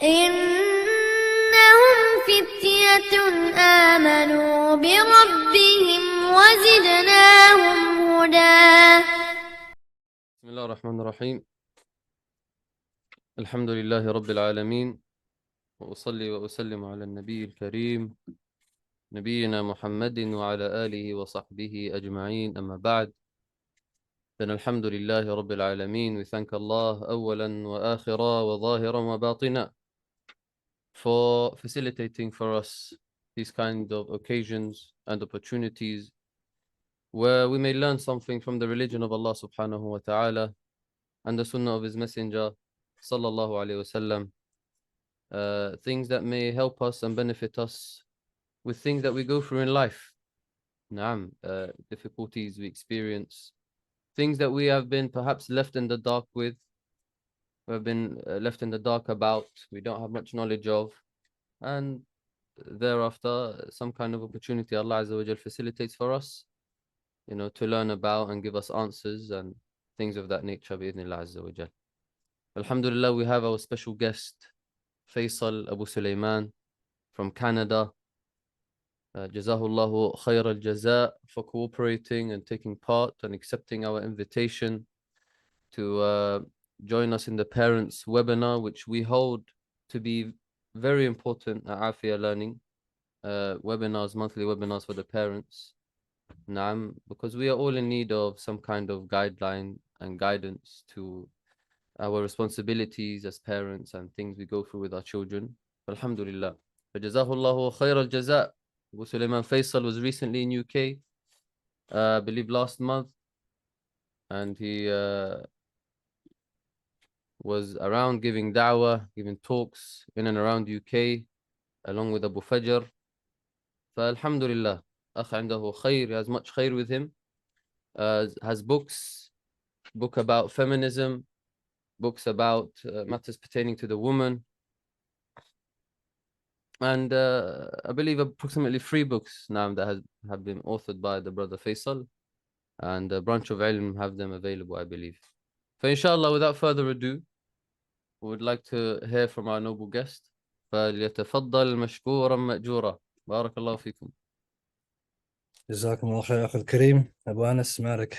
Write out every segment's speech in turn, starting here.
إنهم فتية آمنوا بربهم وزدناهم هدى. بسم الله الرحمن الرحيم. الحمد لله رب العالمين، وأصلي وأسلم على النبي الكريم نبينا محمد وعلى آله وصحبه أجمعين. أما بعد، then alhamdulillah رب العالمين. We thank Allah أولا وآخرا وظاهرا وباطنا for facilitating for us these kind of occasions and opportunities where we may learn something from the religion of Allah subhanahu wa ta'ala and the sunnah of his messenger sallallahu alayhi wasallam. Things that may help us and benefit us with things that we go through in life. Difficulties we experience, things that we have been perhaps left in the dark with, we have been left in the dark about, we don't have much knowledge of, and thereafter some kind of opportunity Allah Azza wa Jal facilitates for us, to learn about and give us answers and things of that nature, bi'idhnillah Azza wa Jal. Alhamdulillah, we have our special guest, Faisal Abu Sulaymān from Canada. Jazahullahu khair al-jaza for cooperating and taking part and accepting our invitation to join us in the parents webinar, which we hold to be very important at Afiyah Learning. Monthly webinars for the parents. Because we are all in need of some kind of guideline and guidance to our responsibilities as parents and things we go through with our children. Alhamdulillah. Jazahullahu khair al-jaza. Abu Sulaymān Faisal was recently in UK, I believe last month, and he was around giving da'wah, giving talks in and around UK, along with Abu Fajr. Alhamdulillah, akh عنده khair, he has much khair with him. Has book about feminism, books about matters pertaining to the woman, and I believe approximately 3 books now that have been authored by the brother Faisal, and a branch of ilm have them available, I believe. So inshallah, without further ado, we would like to hear from our noble guest. فليتفضل مشكورا مأجورا. بارك الله فيكم. جزاكم الله خير أخي الكريم أبو أنس مالك.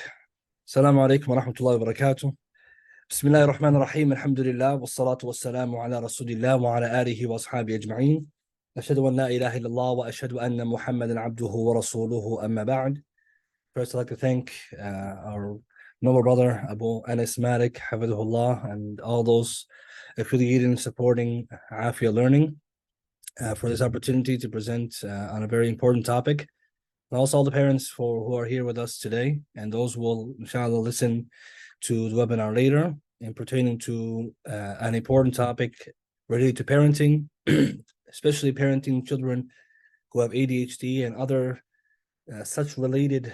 السلام عليكم ورحمة الله وبركاته. بسم الله الرحمن الرحيم. الحمد لله والصلاة والسلام على رسول الله وعلى آله وأصحابه أجمعين. أشهد أن لا إله إلا الله وأشهد أن محمدا عبده ورسوله أما بعد. First, I'd like to thank our noble brother Abu Anas Malik, Hafidhullah, and all those affiliated in supporting Afiyah Learning for this opportunity to present on a very important topic. And also all the parents who are here with us today, and those who will, inshallah, listen to the webinar later, and pertaining to an important topic related to parenting, especially parenting children who have ADHD and other such related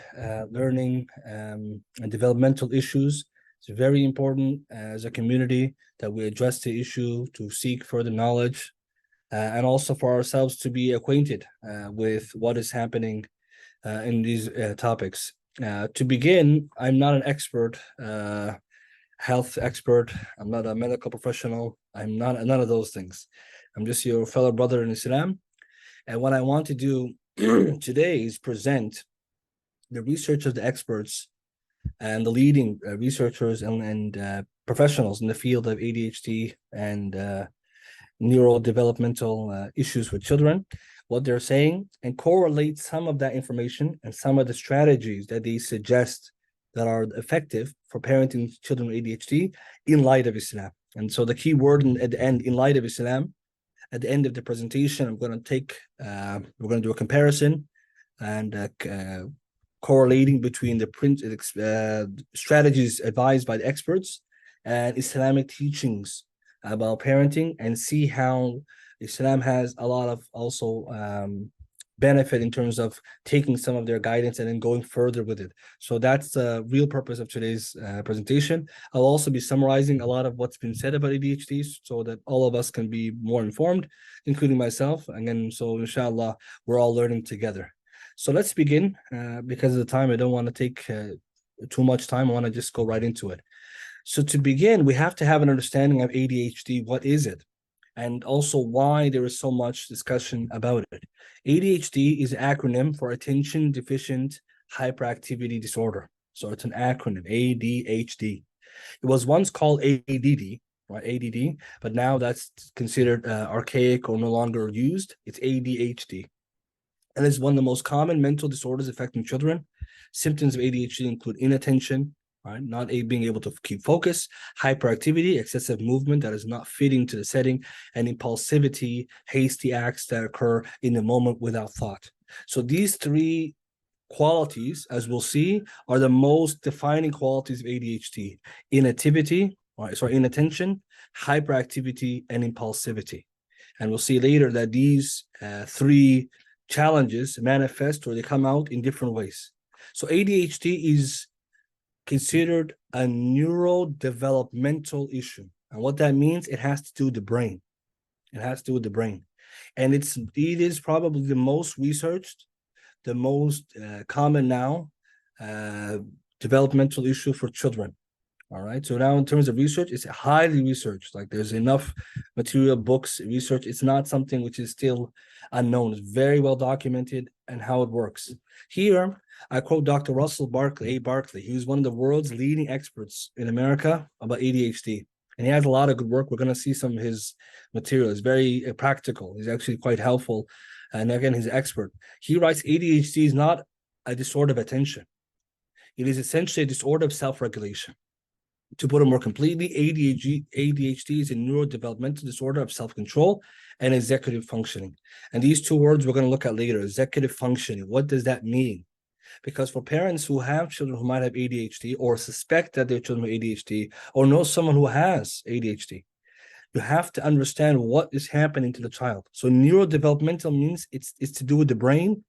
learning and developmental issues. It's very important as a community that we address the issue to seek further knowledge, and also for ourselves to be acquainted with what is happening in these topics. To begin, I'm not an expert, health expert. I'm not a medical professional. I'm not none of those things. I'm just your fellow brother in Islam. And what I want to do today is present the research of the experts and the leading researchers and professionals in the field of ADHD and neurodevelopmental issues with children, what they're saying, and correlate some of that information and some of the strategies that they suggest that are effective for parenting children with ADHD in light of Islam. And so the key word at the end, in light of Islam, at the end of the presentation, I'm going to we're going to do a comparison and correlating between the strategies advised by the experts and Islamic teachings about parenting, and see how Islam has a lot of also benefit in terms of taking some of their guidance and then going further with it. So that's the real purpose of today's presentation. I'll also be summarizing a lot of what's been said about ADHD so that all of us can be more informed, including myself. Again, so inshallah, we're all learning together. So let's begin. Because of the time, I don't want to take too much time. I want to just go right into it. So to begin, we have to have an understanding of ADHD. What is it? and also why there is so much discussion about it. ADHD is an acronym for Attention Deficient Hyperactivity Disorder. So it's an acronym, ADHD. It was once called ADD, right? ADD, but now that's considered archaic or no longer used. It's ADHD. And it's one of the most common mental disorders affecting children. Symptoms of ADHD include inattention, right? Not being able to keep focus, hyperactivity, excessive movement that is not fitting to the setting, and impulsivity, hasty acts that occur in the moment without thought. So these three qualities, as we'll see, are the most defining qualities of ADHD: inattention, hyperactivity, and impulsivity. And we'll see later that these three challenges manifest or they come out in different ways. So ADHD is considered a neurodevelopmental issue. And what that means, it has to do with the brain. It has to do with the brain. And it is probably the most researched, the most common now developmental issue for children. All right. So now in terms of research, it's highly researched. Like there's enough material, books, research. It's not something which is still unknown. It's very well documented and how it works. Here, I quote Dr. Russell Barkley, Barkley. He was one of the world's leading experts in America about ADHD. And he has a lot of good work. We're going to see some of his material. It's very practical. He's actually quite helpful. And again, he's an expert. He writes ADHD is not a disorder of attention. It is essentially a disorder of self-regulation. To put it more completely, ADHD is a neurodevelopmental disorder of self-control and executive functioning. And these two words we're going to look at later, executive functioning. What does that mean? Because for parents who have children who might have ADHD or suspect that their children have ADHD or know someone who has ADHD, you have to understand what is happening to the child. So neurodevelopmental means it's to do with the brain,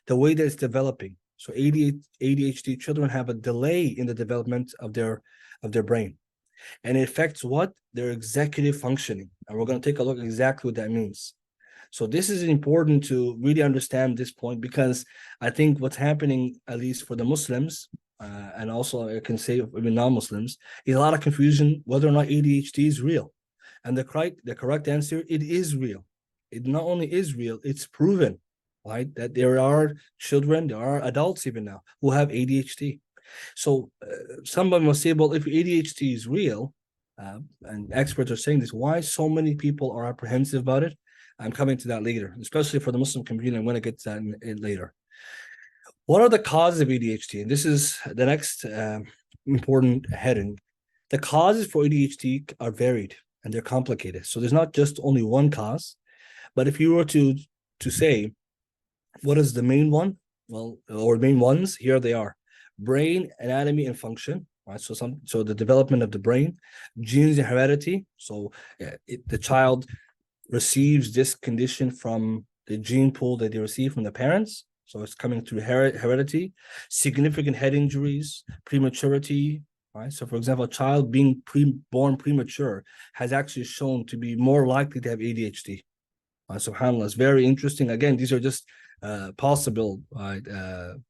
the way that it's developing. So ADHD children have a delay in the development of their brain. And it affects what? Their executive functioning. And we're going to take a look at exactly what that means. So this is important to really understand this point, because I think what's happening, at least for the Muslims, and also I can say even non-Muslims, is a lot of confusion whether or not ADHD is real. And the correct answer, it is real. It not only is real, it's proven, right? That there are children, there are adults even now who have ADHD. So somebody must say, well, if ADHD is real, and experts are saying this, why so many people are apprehensive about it? I'm coming to that later, especially for the Muslim community. I'm going to get to that in later. What are the causes of ADHD? And this is the next important heading. The causes for ADHD are varied and they're complicated. So there's not just only one cause. But if you were to say, what is the main one? Well, or main ones, here they are: brain anatomy and function, right? So the development of the brain, genes and heredity. So the child receives this condition from the gene pool that they receive from the parents. So it's coming through heredity, significant head injuries, prematurity, right? So for example, a child being born premature has actually shown to be more likely to have ADHD. SubhanAllah, it's very interesting. Again, these are just possible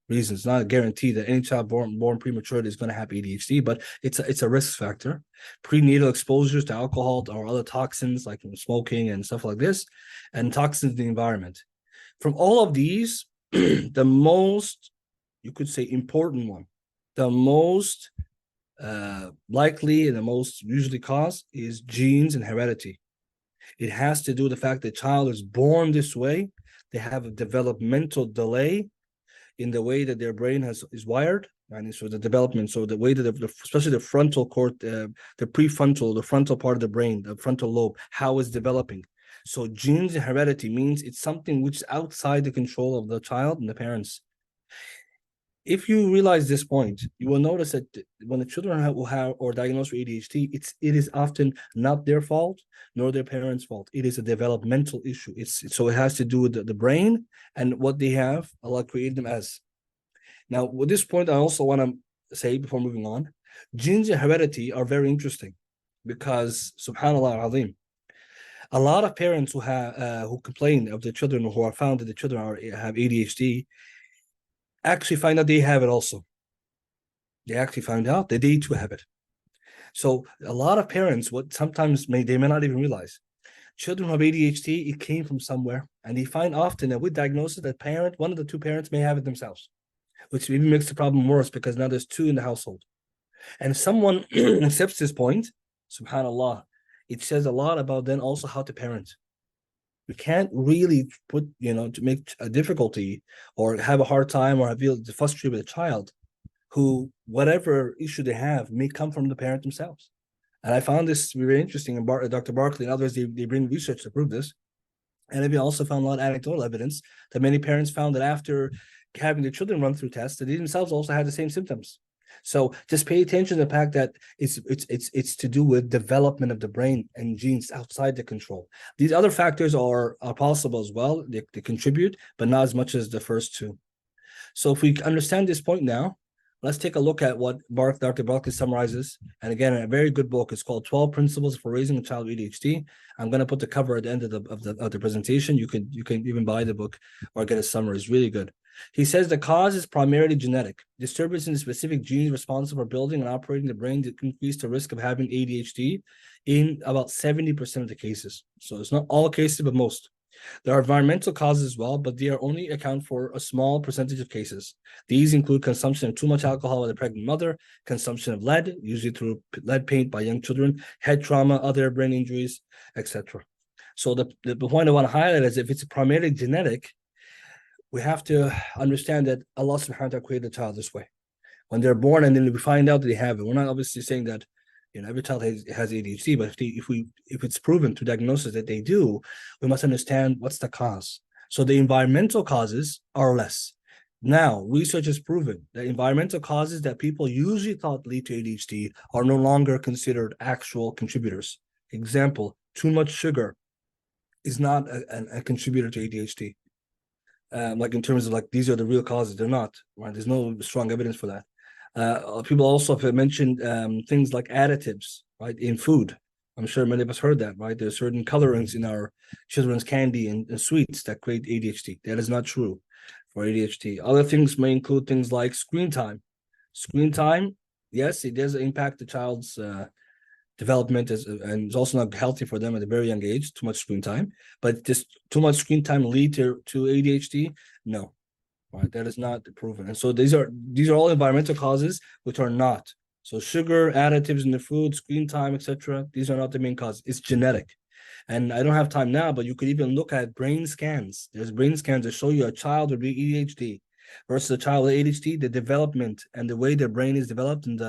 reasons, not a guarantee that any child born premature is going to have ADHD, but it's a risk factor. Prenatal exposures to alcohol or other toxins like smoking and stuff like this, and toxins in the environment. From all of these, the most, you could say, important one, the most likely and the most usually caused is genes and heredity. It has to do with the fact that the child is born this way. They have a developmental delay in the way that their brain is wired, and so the development. So the way that especially the frontal cord, the frontal part of the brain, the frontal lobe, how it's developing. So genes and heredity means it's something which is outside the control of the child and the parents. If you realize this point, you will notice that when the children have or diagnosed with ADHD, it is often not their fault nor their parents' fault. It is a developmental issue. So it has to do with the brain and what they have, Allah created them as. Now, with this point, I also want to say before moving on, genes and heredity are very interesting because, subhanAllah al-azim, a lot of parents who complain of their children, who are found that the children have ADHD, actually find out they have it also. They actually find out that they too have it. So a lot of parents, what sometimes they may not even realize, children who have ADHD, it came from somewhere. And they find often that with diagnosis, that one of the two parents may have it themselves, which even makes the problem worse because now there's two in the household. And if someone accepts this point, subhanAllah, it says a lot about then also how to parent. We can't really put, to make a difficulty or have a hard time or feel frustrated with a child who, whatever issue they have, may come from the parent themselves. And I found this very interesting. And Dr. Barkley and others, they bring research to prove this. And we also found a lot of anecdotal evidence that many parents found that after having their children run through tests, that they themselves also had the same symptoms. So just pay attention to the fact that it's to do with development of the brain and genes outside the control. These other factors are possible as well. They contribute, but not as much as the first two. So if we understand this point now, let's take a look at what Dr. Barkley summarizes. And again, a very good book. It's called 12 Principles for Raising a Child with ADHD. I'm going to put the cover at the end of the presentation. You can even buy the book or get a summary. It's really good. He says the cause is primarily genetic. Disturbance in the specific genes responsible for building and operating the brain that increase the risk of having ADHD in about 70% of the cases. So it's not all cases, but most. There are environmental causes as well, but they are only account for a small percentage of cases. These include consumption of too much alcohol by the pregnant mother, consumption of lead, usually through lead paint by young children, head trauma, other brain injuries, etc. So the point I want to highlight is if it's primarily genetic, we have to understand that Allah subhanahu wa ta'ala created the child this way. When they're born and then we find out that they have it, we're not obviously saying that every child has ADHD, but if it's proven through diagnosis that they do, we must understand what's the cause. So the environmental causes are less. Now, research has proven that environmental causes that people usually thought lead to ADHD are no longer considered actual contributors. Example, too much sugar is not a contributor to ADHD. Like in terms of like, these are the real causes, they're not, right? There's no strong evidence for that. People also have mentioned things like additives, right, in food. I'm sure many of us heard that, right? There's certain colorings in our children's candy and sweets that create ADHD. That is not true for ADHD. Other things may include things like screen time. Screen time, yes, it does impact the child's development, and it's also not healthy for them at a very young age, too much screen time. But just too much screen time lead to ADHD? No. Right, that is not proven. And so these are all environmental causes, which are not. So sugar, additives in the food, screen time, etc. These are not the main cause. It's genetic. And I don't have time now, but you could even look at brain scans. There's brain scans that show you a child with ADHD versus a child with ADHD, the development and the way their brain is developed, and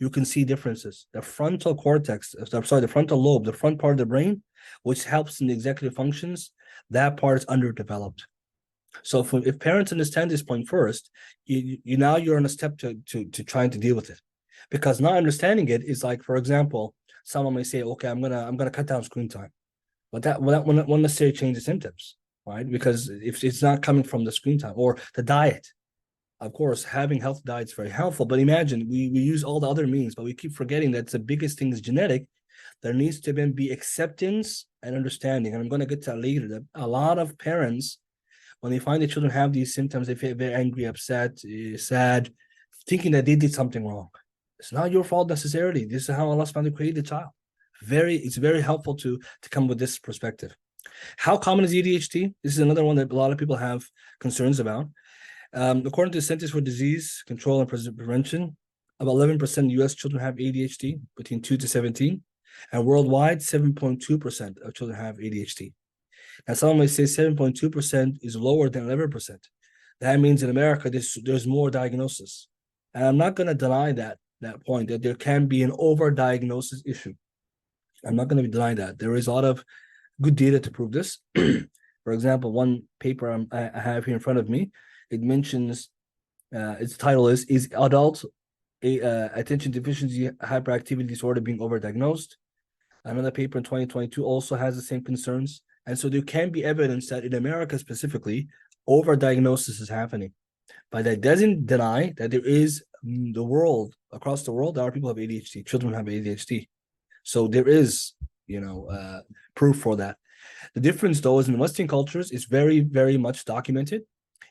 you can see differences. The frontal cortex, the frontal lobe, the front part of the brain, which helps in the executive functions, that part is underdeveloped. So if parents understand this point first, you're on a step to trying to deal with it, because not understanding it is like, for example, someone may say, okay, I'm gonna cut down screen time, but that won't necessarily change the symptoms, right? Because if it's not coming from the screen time or the diet, of course, having healthy diet is very helpful. But imagine we use all the other means, but we keep forgetting that the biggest thing is genetic. There needs to then be acceptance and understanding, and I'm going to get to that later. That a lot of parents, when they find their children have these symptoms, they feel very angry, upset, sad, thinking that they did something wrong. It's not your fault necessarily. This is how Allah subhanahu wa ta'ala created the child. It's very helpful to come with this perspective. How common is ADHD? This is another one that a lot of people have concerns about. According to the Centers for Disease Control and Prevention, about 11% of U.S. children have ADHD between 2 to 17, and worldwide, 7.2% of children have ADHD. And some may say 7.2% is lower than 11%. That means in America, there's more diagnosis. And I'm not going to deny that point, that there can be an overdiagnosis issue. I'm not going to deny that. There is a lot of good data to prove this. For example, one paper I have here in front of me, it mentions, its title is Adult Attention Deficiency Hyperactivity Disorder Being Overdiagnosed? Another paper in 2022 also has the same concerns. And so there can be evidence that in America specifically, overdiagnosis is happening. But that doesn't deny that there is across the world, there are people who have ADHD, children have ADHD. So there is, proof for that. The difference, though, is in Western cultures, it's very, very much documented.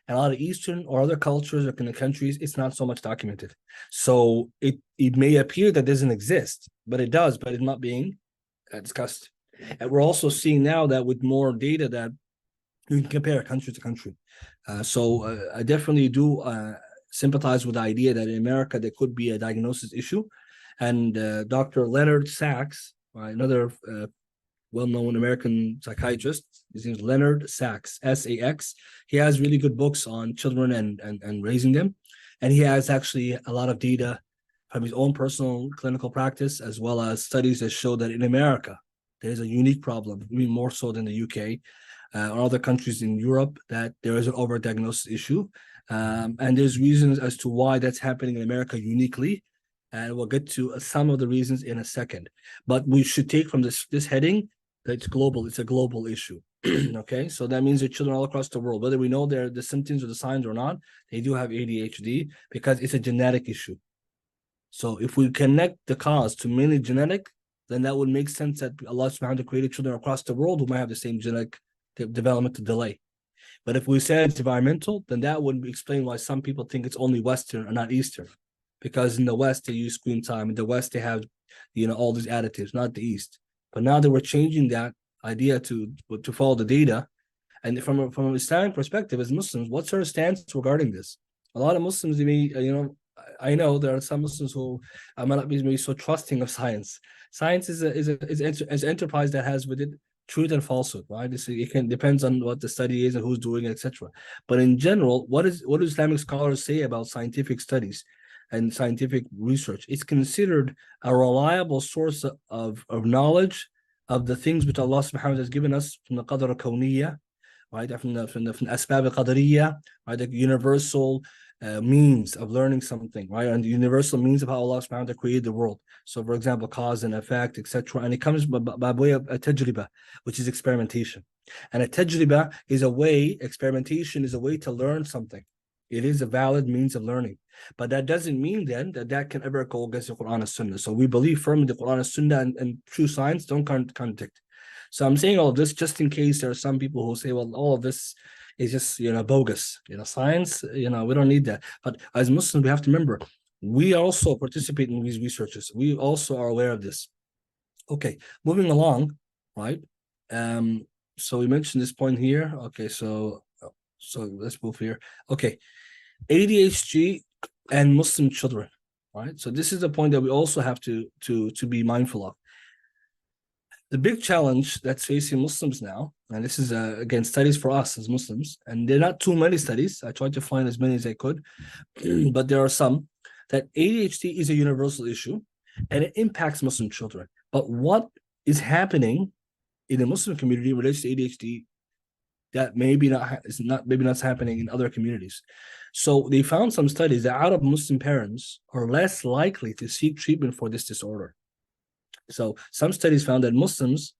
And a lot of Eastern or other cultures or in the countries, it's not so much documented. So it may appear that doesn't exist, but it does, but it's not being discussed. And we're also seeing now that with more data that you can compare country to country. So I definitely do sympathize with the idea that in America there could be a diagnosis issue. And Dr. Leonard Sachs, another well-known American psychiatrist, his name is Leonard Sachs, S-A-X. He has really good books on children and raising them. And he has actually a lot of data from his own personal clinical practice, as well as studies that show that in America, there's a unique problem, even more so than the UK or other countries in Europe, that there is an overdiagnosis issue. And there's reasons as to why that's happening in America uniquely. And we'll get to some of the reasons in a second. But we should take from this heading that it's global. It's a global issue. Okay, so that means that children all across the world, whether we know they're the symptoms or the signs or not, they do have ADHD because it's a genetic issue. So if we connect the cause to mainly genetic, then that would make sense that Allah subhanahu wa ta'ala created children across the world who might have the same genetic developmental delay. But if we say it's environmental, then that would explain why some people think it's only Western and not Eastern. Because in the West, they use screen time. In the West, they have, all these additives, not the East. But now that we're changing that idea to follow the data, and from an Islamic perspective, as Muslims, what's our stance regarding this? A lot of Muslims, I know there are some Muslims who might not be so trusting of science. Science is an enterprise that has with it truth and falsehood, right? It depends on what the study is and who's doing it, etc. But in general, what do Islamic scholars say about scientific studies and scientific research? It's considered a reliable source of knowledge of the things which Allah subhanahu wa ta'ala has given us from the qadr al-kawniyya, right? From the asbab al-qadariyya, right? The universal means of learning something, right? And the universal means of how Allah subhanahu wa ta'ala created the world. So, for example, cause and effect, etc. And it comes by way of a tajriba, which is experimentation. And a tajriba is experimentation is a way to learn something. It is a valid means of learning. But that doesn't mean then that can ever go against the Quran and Sunnah. So we believe firmly the Quran and Sunnah and true science don't contradict. So I'm saying all of this just in case there are some people who say, well, all of this is just, bogus. Science, we don't need that. But as Muslims, we have to remember, we also participate in these researches. We also are aware of this. Okay, moving along, right? So we mentioned this point here. Okay, so let's move here. Okay, ADHD and Muslim children, right? So this is a point that we also have to be mindful of. The big challenge that's facing Muslims now, and this is again studies for us as Muslims, and there are not too many studies. I tried to find as many as I could, but there are some, that ADHD is a universal issue and it impacts Muslim children. But what is happening in the Muslim community relates to ADHD that maybe not happening in other communities. So they found some studies that Arab Muslim parents are less likely to seek treatment for this disorder. So some studies found that Muslims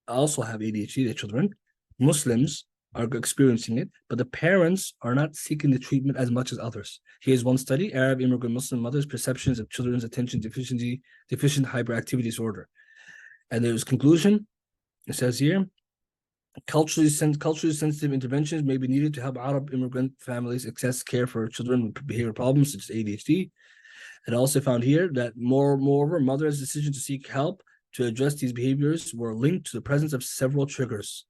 also have ADHD, their children. Muslims are experiencing it, but the parents are not seeking the treatment as much as others. Here's one study: Arab immigrant Muslim mothers' perceptions of children's attention deficient hyperactivity disorder. And there's conclusion. It says here, culturally sensitive interventions may be needed to help Arab immigrant families access care for children with behavioral problems such as ADHD. It also found here that moreover, mothers' decision to seek help to address these behaviors were linked to the presence of several triggers.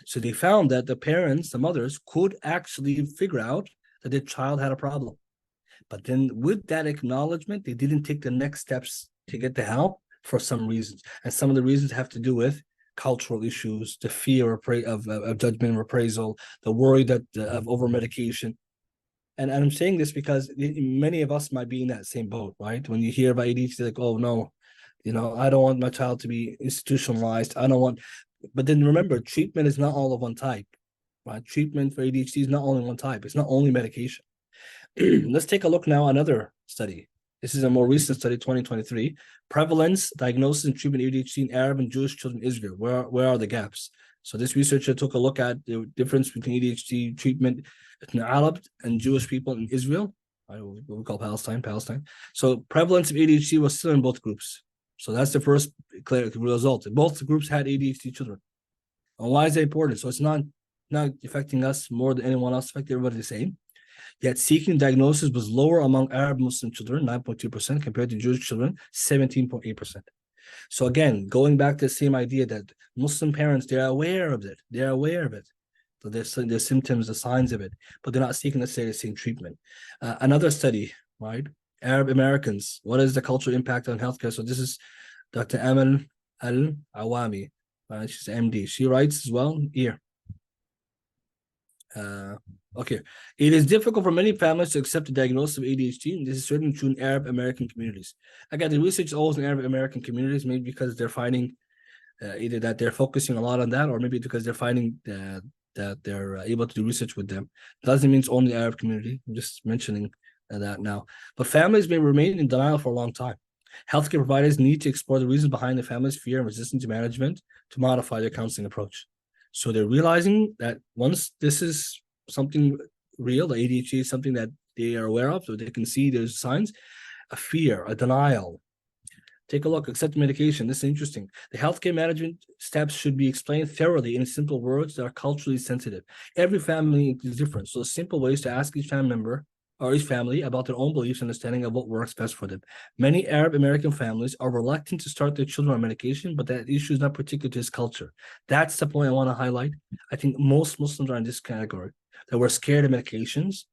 So they found that the parents, the mothers, could actually figure out that their child had a problem. But then with that acknowledgement, they didn't take the next steps to get the help for some reasons. And some of the reasons have to do with cultural issues, the fear of judgment and reprisal, the worry of over-medication. And I'm saying this because many of us might be in that same boat, right? When you hear about ADHD, like, oh no, I don't want my child to be institutionalized. But then remember, treatment is not all of one type, right? Treatment for ADHD is not only one type. It's not only medication. Let's take a look now at another study. This is a more recent study, 2023. Prevalence, diagnosis, and treatment of ADHD in Arab and Jewish children in Israel. Where are the gaps? So this researcher took a look at the difference between ADHD treatment in Arab and Jewish people in Israel, what we call Palestine. So prevalence of ADHD was still in both groups. So that's the first clear result. Both groups had ADHD children. And why is that important? So it's not affecting us more than anyone else, affecting everybody the same. Yet seeking diagnosis was lower among Arab Muslim children, 9.2%, compared to Jewish children, 17.8%. So again, going back to the same idea that Muslim parents, they're aware of it. They're aware of it. So there's symptoms, the signs of it, but they're not seeking necessarily the same treatment. Another study, right? Arab Americans, what is the cultural impact on healthcare? So this is Dr. Amal Al-Awami, she's an MD. She writes as well here. Okay. It is difficult for many families to accept the diagnosis of ADHD, and this is certainly true in Arab American communities. Again, the research is always in Arab American communities, maybe because they're finding either that they're focusing a lot on that, or maybe because they're finding that they're able to do research with them. Doesn't mean it's only the Arab community. I'm just mentioning that now. But families may remain in denial for a long time. Healthcare providers need to explore the reasons behind the family's fear and resistance to management to modify their counseling approach. So they're realizing that once this is something real, the ADHD is something that they are aware of, so they can see there's signs, a fear, a denial. Take a look, accept medication. This is interesting. The healthcare management steps should be explained thoroughly in simple words that are culturally sensitive. Every family is different, so simple ways to ask each family member or each family about their own beliefs and understanding of what works best for them. Many Arab American families are reluctant to start their children on medication, but that issue is not particular to this culture. That's the point I want to highlight. I think most Muslims are in this category, that we're scared of medications,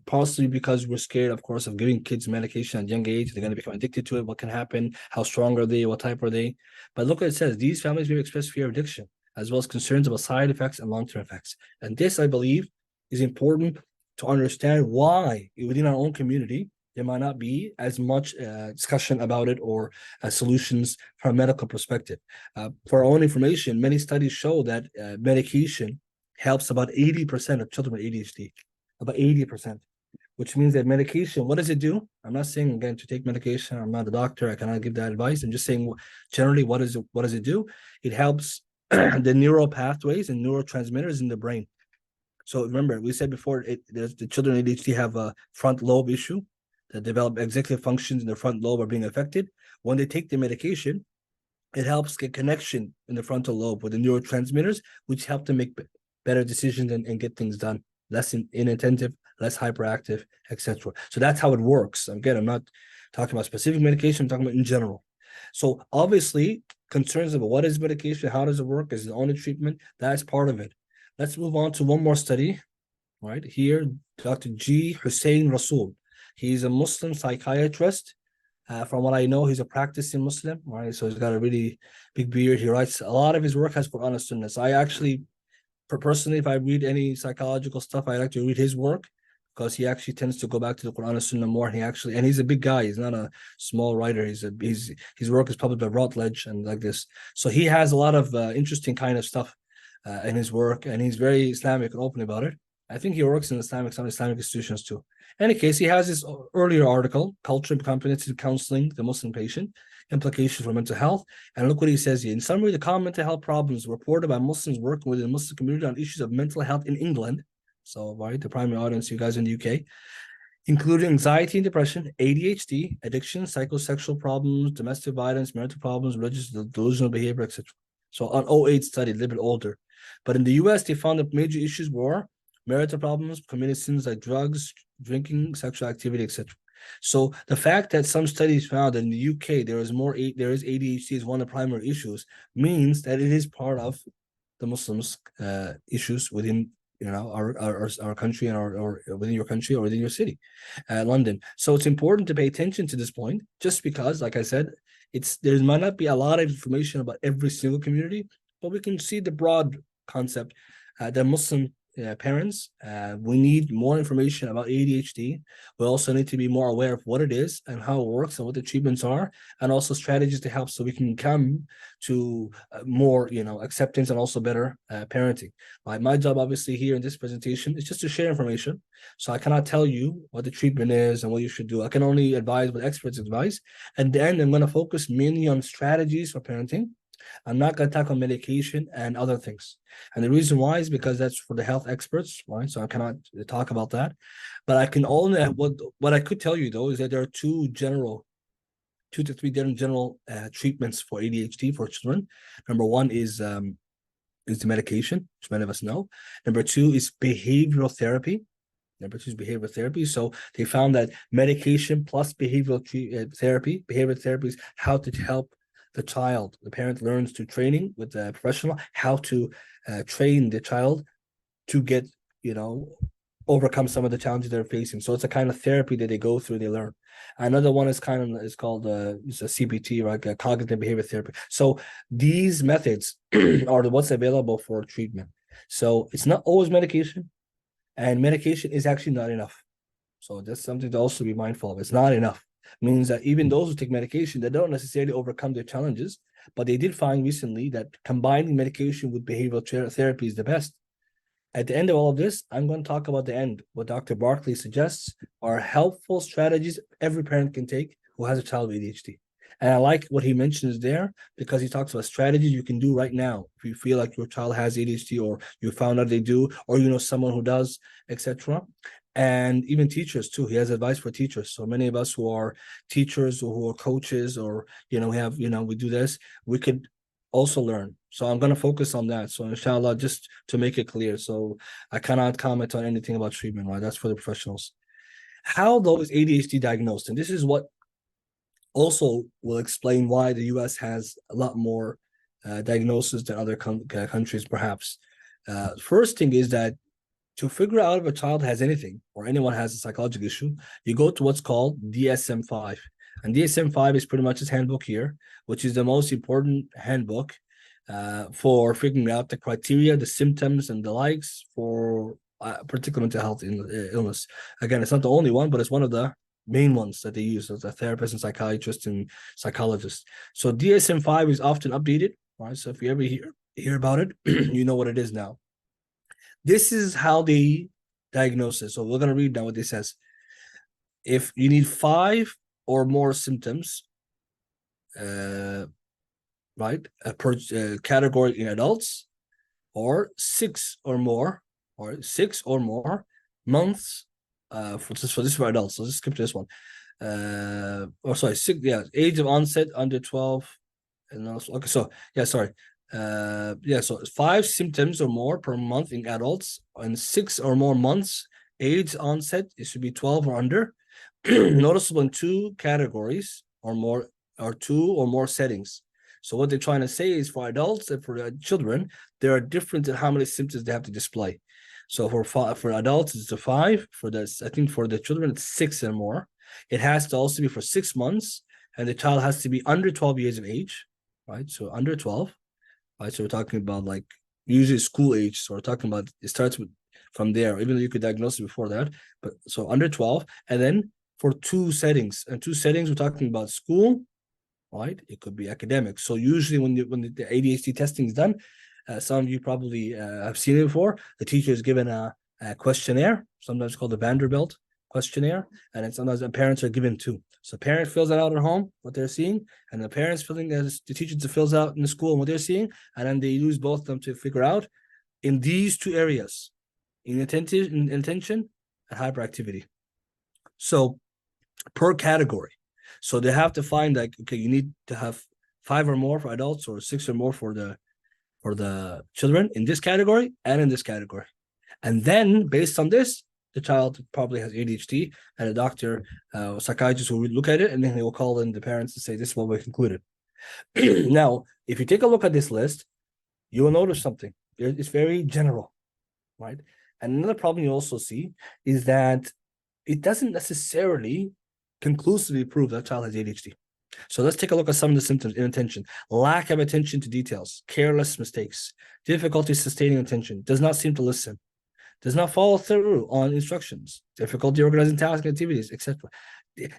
partially because we're scared, of course, of giving kids medication at a young age. They're going to become addicted to it. What can happen? How strong are they? What type are they? But look what it says. These families may express fear of addiction, as well as concerns about side effects and long-term effects. And this, I believe, is important to understand why within our own community, there might not be as much discussion about it or solutions from a medical perspective. For our own information, many studies show that medication helps about 80% of children with ADHD, about 80%, which means that medication, what does it do? I'm not saying, again, to take medication. I'm not a doctor. I cannot give that advice. I'm just saying generally, what does it do? It helps the neural pathways and neurotransmitters in the brain. So remember, we said before, the children with ADHD have a front lobe issue that develop executive functions in the front lobe are being affected. When they take the medication, it helps get connection in the frontal lobe with the neurotransmitters, which help them make better decisions and get things done. Less inattentive, less hyperactive, etc. So that's how it works. Again, I'm not talking about specific medication, I'm talking about in general. So obviously, concerns about what is medication, how does it work, is it only treatment? That's part of it. Let's move on to one more study, right? Here, Dr. G. Hussein Rasool. He's a Muslim psychiatrist. From what I know, he's a practicing Muslim, right? So he's got a really big beard. He writes, a lot of his work has Quran and Sunnah. So I actually, personally, if I read any psychological stuff, I like to read his work because he actually tends to go back to the Quran and Sunnah more. And he's a big guy. He's not a small writer. His work is published by Routledge and like this. So he has a lot of interesting kind of stuff in his work, and he's very Islamic and open about it. I think he works in some Islamic institutions too. In any case, he has this earlier article, Culture and Competency Counseling the Muslim Patient, Implications for Mental Health. And look what he says here. In summary, the common mental health problems reported by Muslims working within the Muslim community on issues of mental health in England, so right, the primary audience, you guys in the UK, including anxiety and depression, ADHD, addiction, psychosexual problems, domestic violence, marital problems, religious delusional behavior, etc. So on 08 study, a little bit older. But in the US, they found that major issues were marital problems, committing sins like drugs, drinking, sexual activity, etc. So the fact that some studies found that in the UK there is ADHD as one of the primary issues means that it is part of the Muslims' issues within our country and or within your country or within your city, London. So it's important to pay attention to this point, just because, like I said, there might not be a lot of information about every single community, but we can see the broad concept that Muslim parents, we need more information about ADHD. We also need to be more aware of what it is and how it works and what the treatments are, and also strategies to help so we can come to more, acceptance and also better parenting. My job, obviously, here in this presentation is just to share information. So I cannot tell you what the treatment is and what you should do. I can only advise what experts advise. And then I'm going to focus mainly on strategies for parenting. I'm not going to tackle medication and other things. And the reason why is because that's for the health experts, right? So I cannot talk about that. But I can only, what I could tell you, though, is that there are two to three different general treatments for ADHD for children. Number one is the medication, which many of us know. Number two is behavioral therapy. So they found that medication plus behavioral therapy is how to help the child. The parent learns to training with the professional how to train the child to get, overcome some of the challenges they're facing. So it's a kind of therapy that they go through, they learn. Another one is called it's a CBT, right? A cognitive behavior therapy. So these methods are what's available for treatment. So it's not always medication, and medication is actually not enough. So that's something to also be mindful of. It's not enough. It means that even those who take medication, they don't necessarily overcome their challenges, but they did find recently that combining medication with behavioral therapy is the best. At the end of all of this, I'm going to talk about the end. What Dr. Barkley suggests are helpful strategies every parent can take who has a child with ADHD. And I like what he mentions there because he talks about strategies you can do right now if you feel like your child has ADHD, or you found out they do, or you know someone who does, etc. And even teachers too. He has advice for teachers. So many of us who are teachers or who are coaches, or we do this, we could also learn. So I'm going to focus on that. So inshallah, just to make it clear. So I cannot comment on anything about treatment, right? That's for the professionals. How though is ADHD diagnosed? And this is what also will explain why the US has a lot more diagnoses than other countries, perhaps. First thing is that to figure out if a child has anything or anyone has a psychological issue, you go to what's called DSM-5. And DSM-5 is pretty much this handbook here, which is the most important handbook for figuring out the criteria, the symptoms, and the likes for particular mental health illness. Again, it's not the only one, but it's one of the main ones that they use as a therapist and psychiatrist and psychologist. So DSM-5 is often updated, right? So if you ever hear about it, you know what it is now. This is how they diagnose it. So we're going to read now what this says. If you need 5 or more symptoms, right, per category in adults, or 6 or more months, for this for adults. So let's skip this one. Age of onset under 12. And also, okay, so yeah, sorry. So 5 symptoms or more per month in adults, and 6 or more months age onset, it should be 12 or under. Noticeable in 2 categories or more, or 2 or more settings. So what they're trying to say is for adults and for children, there are different in how many symptoms they have to display. So for adults, it's 5. For the children, it's 6 and more. It has to also be for 6 months, and the child has to be under 12 years of age, right? So under 12. Right, so we're talking about like usually school age. So we're talking about it starts from there, even though you could diagnose it before that. But so under 12, and then for 2 settings, and 2 settings, we're talking about school, right? It could be academic. So usually when the ADHD testing is done, some of you probably have seen it before. The teacher is given a questionnaire, sometimes called the Vanderbilt questionnaire, and then sometimes the parents are given 2. So parent fills it out at home, what they're seeing, and the parents the teacher fills out in the school what they're seeing, and then they use both of them to figure out in these 2 areas, in attention and hyperactivity. So per category. So they have to find like, okay, you need to have 5 or more for adults, or 6 or more for the children in this category and in this category. And then based on this, the child probably has ADHD, and a doctor, psychiatrist will look at it, and then they will call in the parents to say, this is what we concluded. Now, if you take a look at this list, you will notice something. It's very general, right? And another problem you also see is that it doesn't necessarily conclusively prove that child has ADHD. So let's take a look at some of the symptoms. Inattention, lack of attention to details, careless mistakes, difficulty sustaining attention, does not seem to listen, does not follow through on instructions, difficulty organizing tasks and activities, etc.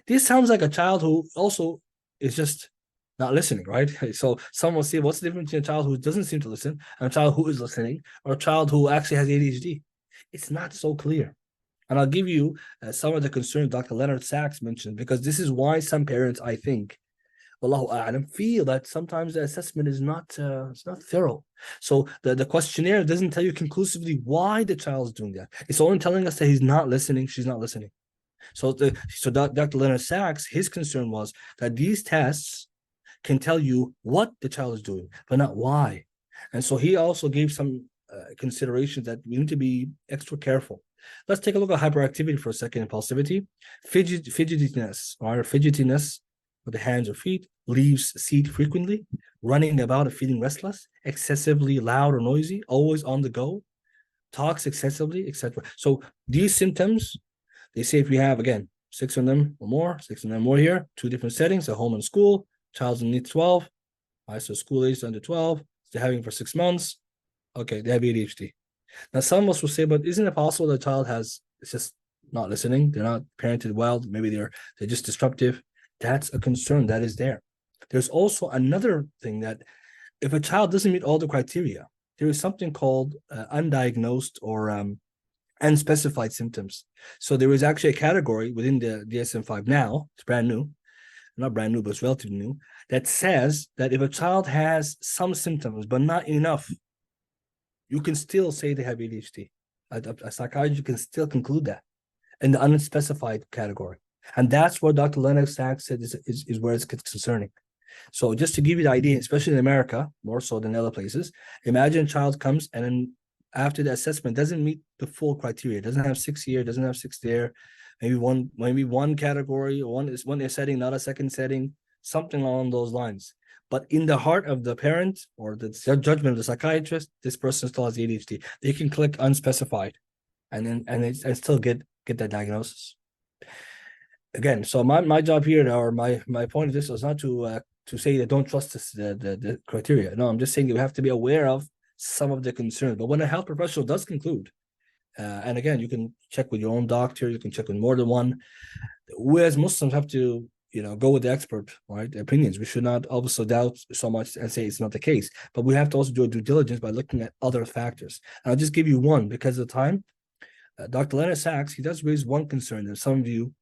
This sounds like a child who also is just not listening, right? So some will say, what's the difference between a child who doesn't seem to listen and a child who is listening, or a child who actually has ADHD? It's not so clear. And I'll give you some of the concerns Dr. Leonard Sachs mentioned, because this is why some parents, I think, Wallahu a'lam, feel that sometimes the assessment is not thorough. So the questionnaire doesn't tell you conclusively why the child is doing that. It's only telling us that he's not listening, she's not listening. So Dr. Leonard Sachs, his concern was that these tests can tell you what the child is doing, but not why. And so he also gave some considerations that we need to be extra careful. Let's take a look at hyperactivity for a second, impulsivity, fidgetiness, or fidgetiness, with the hands or feet, leaves seat frequently, running about and feeling restless, excessively loud or noisy, always on the go, talks excessively, etc. So these symptoms, they say if we have, again, 6 of them or more, 6 of them more here, 2 different settings, at home and school, child's in need 12, right, so school age under 12, they're having for 6 months, okay, they have ADHD. Now, some of us will say, but isn't it possible the child it's just not listening, they're not parented well, maybe they're just disruptive? That's a concern that is there. There's also another thing, that if a child doesn't meet all the criteria, there is something called undiagnosed or unspecified symptoms. So there is actually a category within the DSM-5 now, it's brand new, not brand new, but it's relatively new, that says that if a child has some symptoms, but not enough, you can still say they have ADHD. A psychiatrist can still conclude that in the unspecified category. And that's what Dr. Leonard Sachs said is where it's concerning. So just to give you the idea, especially in America, more so than other places, imagine a child comes and then after the assessment doesn't meet the full criteria, doesn't have 6 here, doesn't have 6 there, maybe one category, or one setting, not a second setting, something along those lines. But in the heart of the parent or the judgment of the psychiatrist, this person still has ADHD. They can click unspecified and still get that diagnosis. Again, so my job here, or my point of this was not to say that don't trust the criteria. No, I'm just saying you have to be aware of some of the concerns. But when a health professional does conclude, and again, you can check with your own doctor, you can check with more than one. We as Muslims have to, go with the expert, right? Opinions. We should not also doubt so much and say it's not the case. But we have to also do a due diligence by looking at other factors. And I'll just give you one because of the time. Dr. Leonard Sachs, he does raise one concern that some of you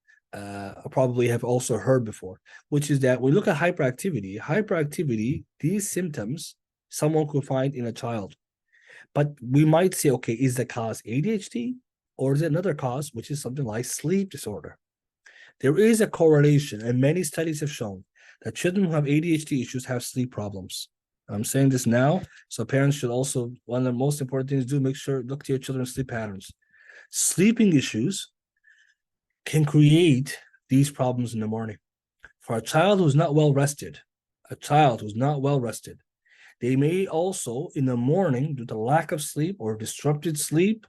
probably have also heard before, which is that we look at hyperactivity. Hyperactivity, these symptoms, someone could find in a child. But we might say, okay, is the cause ADHD or is it another cause, which is something like sleep disorder? There is a correlation, and many studies have shown that children who have ADHD issues have sleep problems. I'm saying this now, so parents should also, one of the most important things to do, look to your children's sleep patterns. Sleeping issues can create these problems in the morning. For a child who's not well rested, they may also in the morning, due to lack of sleep or disrupted sleep,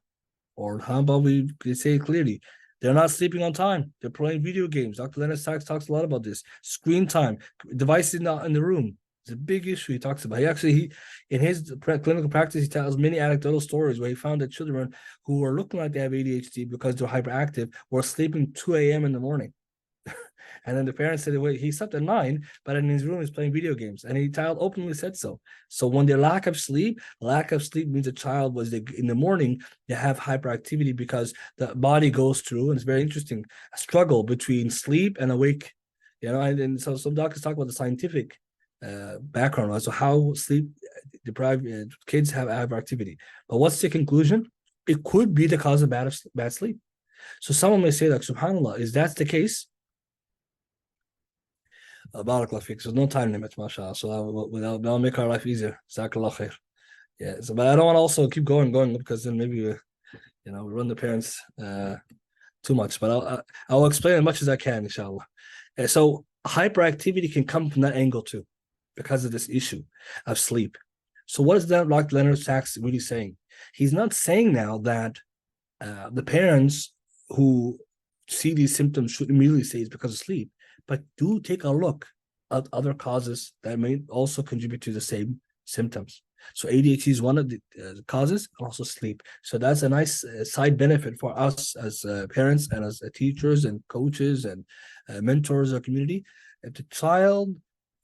or how about we say it clearly, they're not sleeping on time. They're playing video games. Dr. Leonard Sachs talks a lot about this. Screen time, devices not in the room. It's a big issue he talks about. He in his clinical practice, he tells many anecdotal stories where he found that children who were looking like they have ADHD because they're hyperactive were sleeping 2 a.m. in the morning. And then the parents said, well, he slept at 9, but in his room he's playing video games. And the child openly said so. So when they lack of sleep means a child was in the morning, they have hyperactivity because the body goes through, and it's very interesting, a struggle between sleep and awake. And so some doctors talk about the scientific background, right? So how sleep deprived kids have hyperactivity. But what's the conclusion? It could be the cause of bad sleep. So someone may say, like, subhanAllah, is that the case? Barakallah fiqh. So no time limit, mashallah. So that'll make our life easier. Jazakallah khair. Yeah. So, but I don't want to also keep going because then maybe we run the parents too much. But I'll explain as much as I can, inshallah. So hyperactivity can come from that angle too, because of this issue of sleep. So what is that Dr. Leonard Sachs really saying? He's not saying now that the parents who see these symptoms should immediately say it's because of sleep. But do take a look at other causes that may also contribute to the same symptoms. So ADHD is one of the causes, and also sleep. So that's a nice side benefit for us as parents and as teachers and coaches and mentors of the community. If the child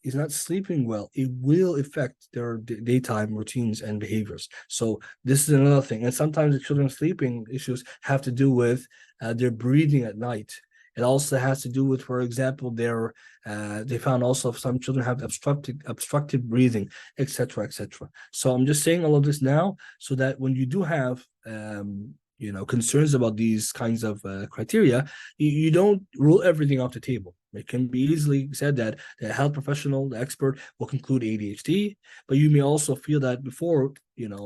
is not sleeping well, it will affect their daytime routines and behaviors. So this is another thing. And sometimes the children's sleeping issues have to do with their breathing at night. It also has to do with, for example, they found also some children have obstructed breathing, etc., etc. So I'm just saying all of this now so that when you do have concerns about these kinds of criteria, you don't rule everything off the table. It can be easily said that the health professional, the expert, will conclude ADHD, but you may also feel that before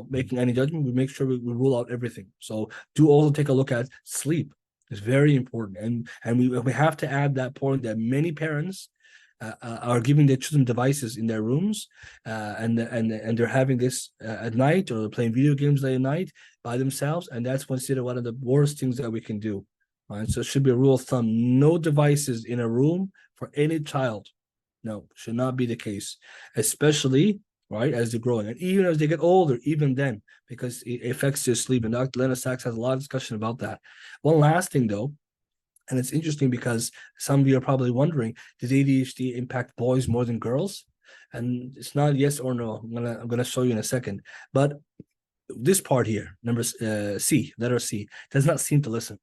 making any judgment, we make sure we rule out everything. So do also take a look at sleep. It's very important, and we have to add that point that many parents are giving their children devices in their rooms, and they're having this at night, or playing video games late at night by themselves, and that's considered one of the worst things that we can do. Right? So it should be a rule of thumb: no devices in a room for any child. No, should not be the case, especially right as they're growing, and even as they get older, even then, because it affects their sleep. And Dr. Leonard Sachs has a lot of discussion about that. One last thing, though. And it's interesting because some of you are probably wondering, does ADHD impact boys more than girls? And it's not yes or no. I'm gonna show you in a second. But this part here, number C, letter C, does not seem to listen.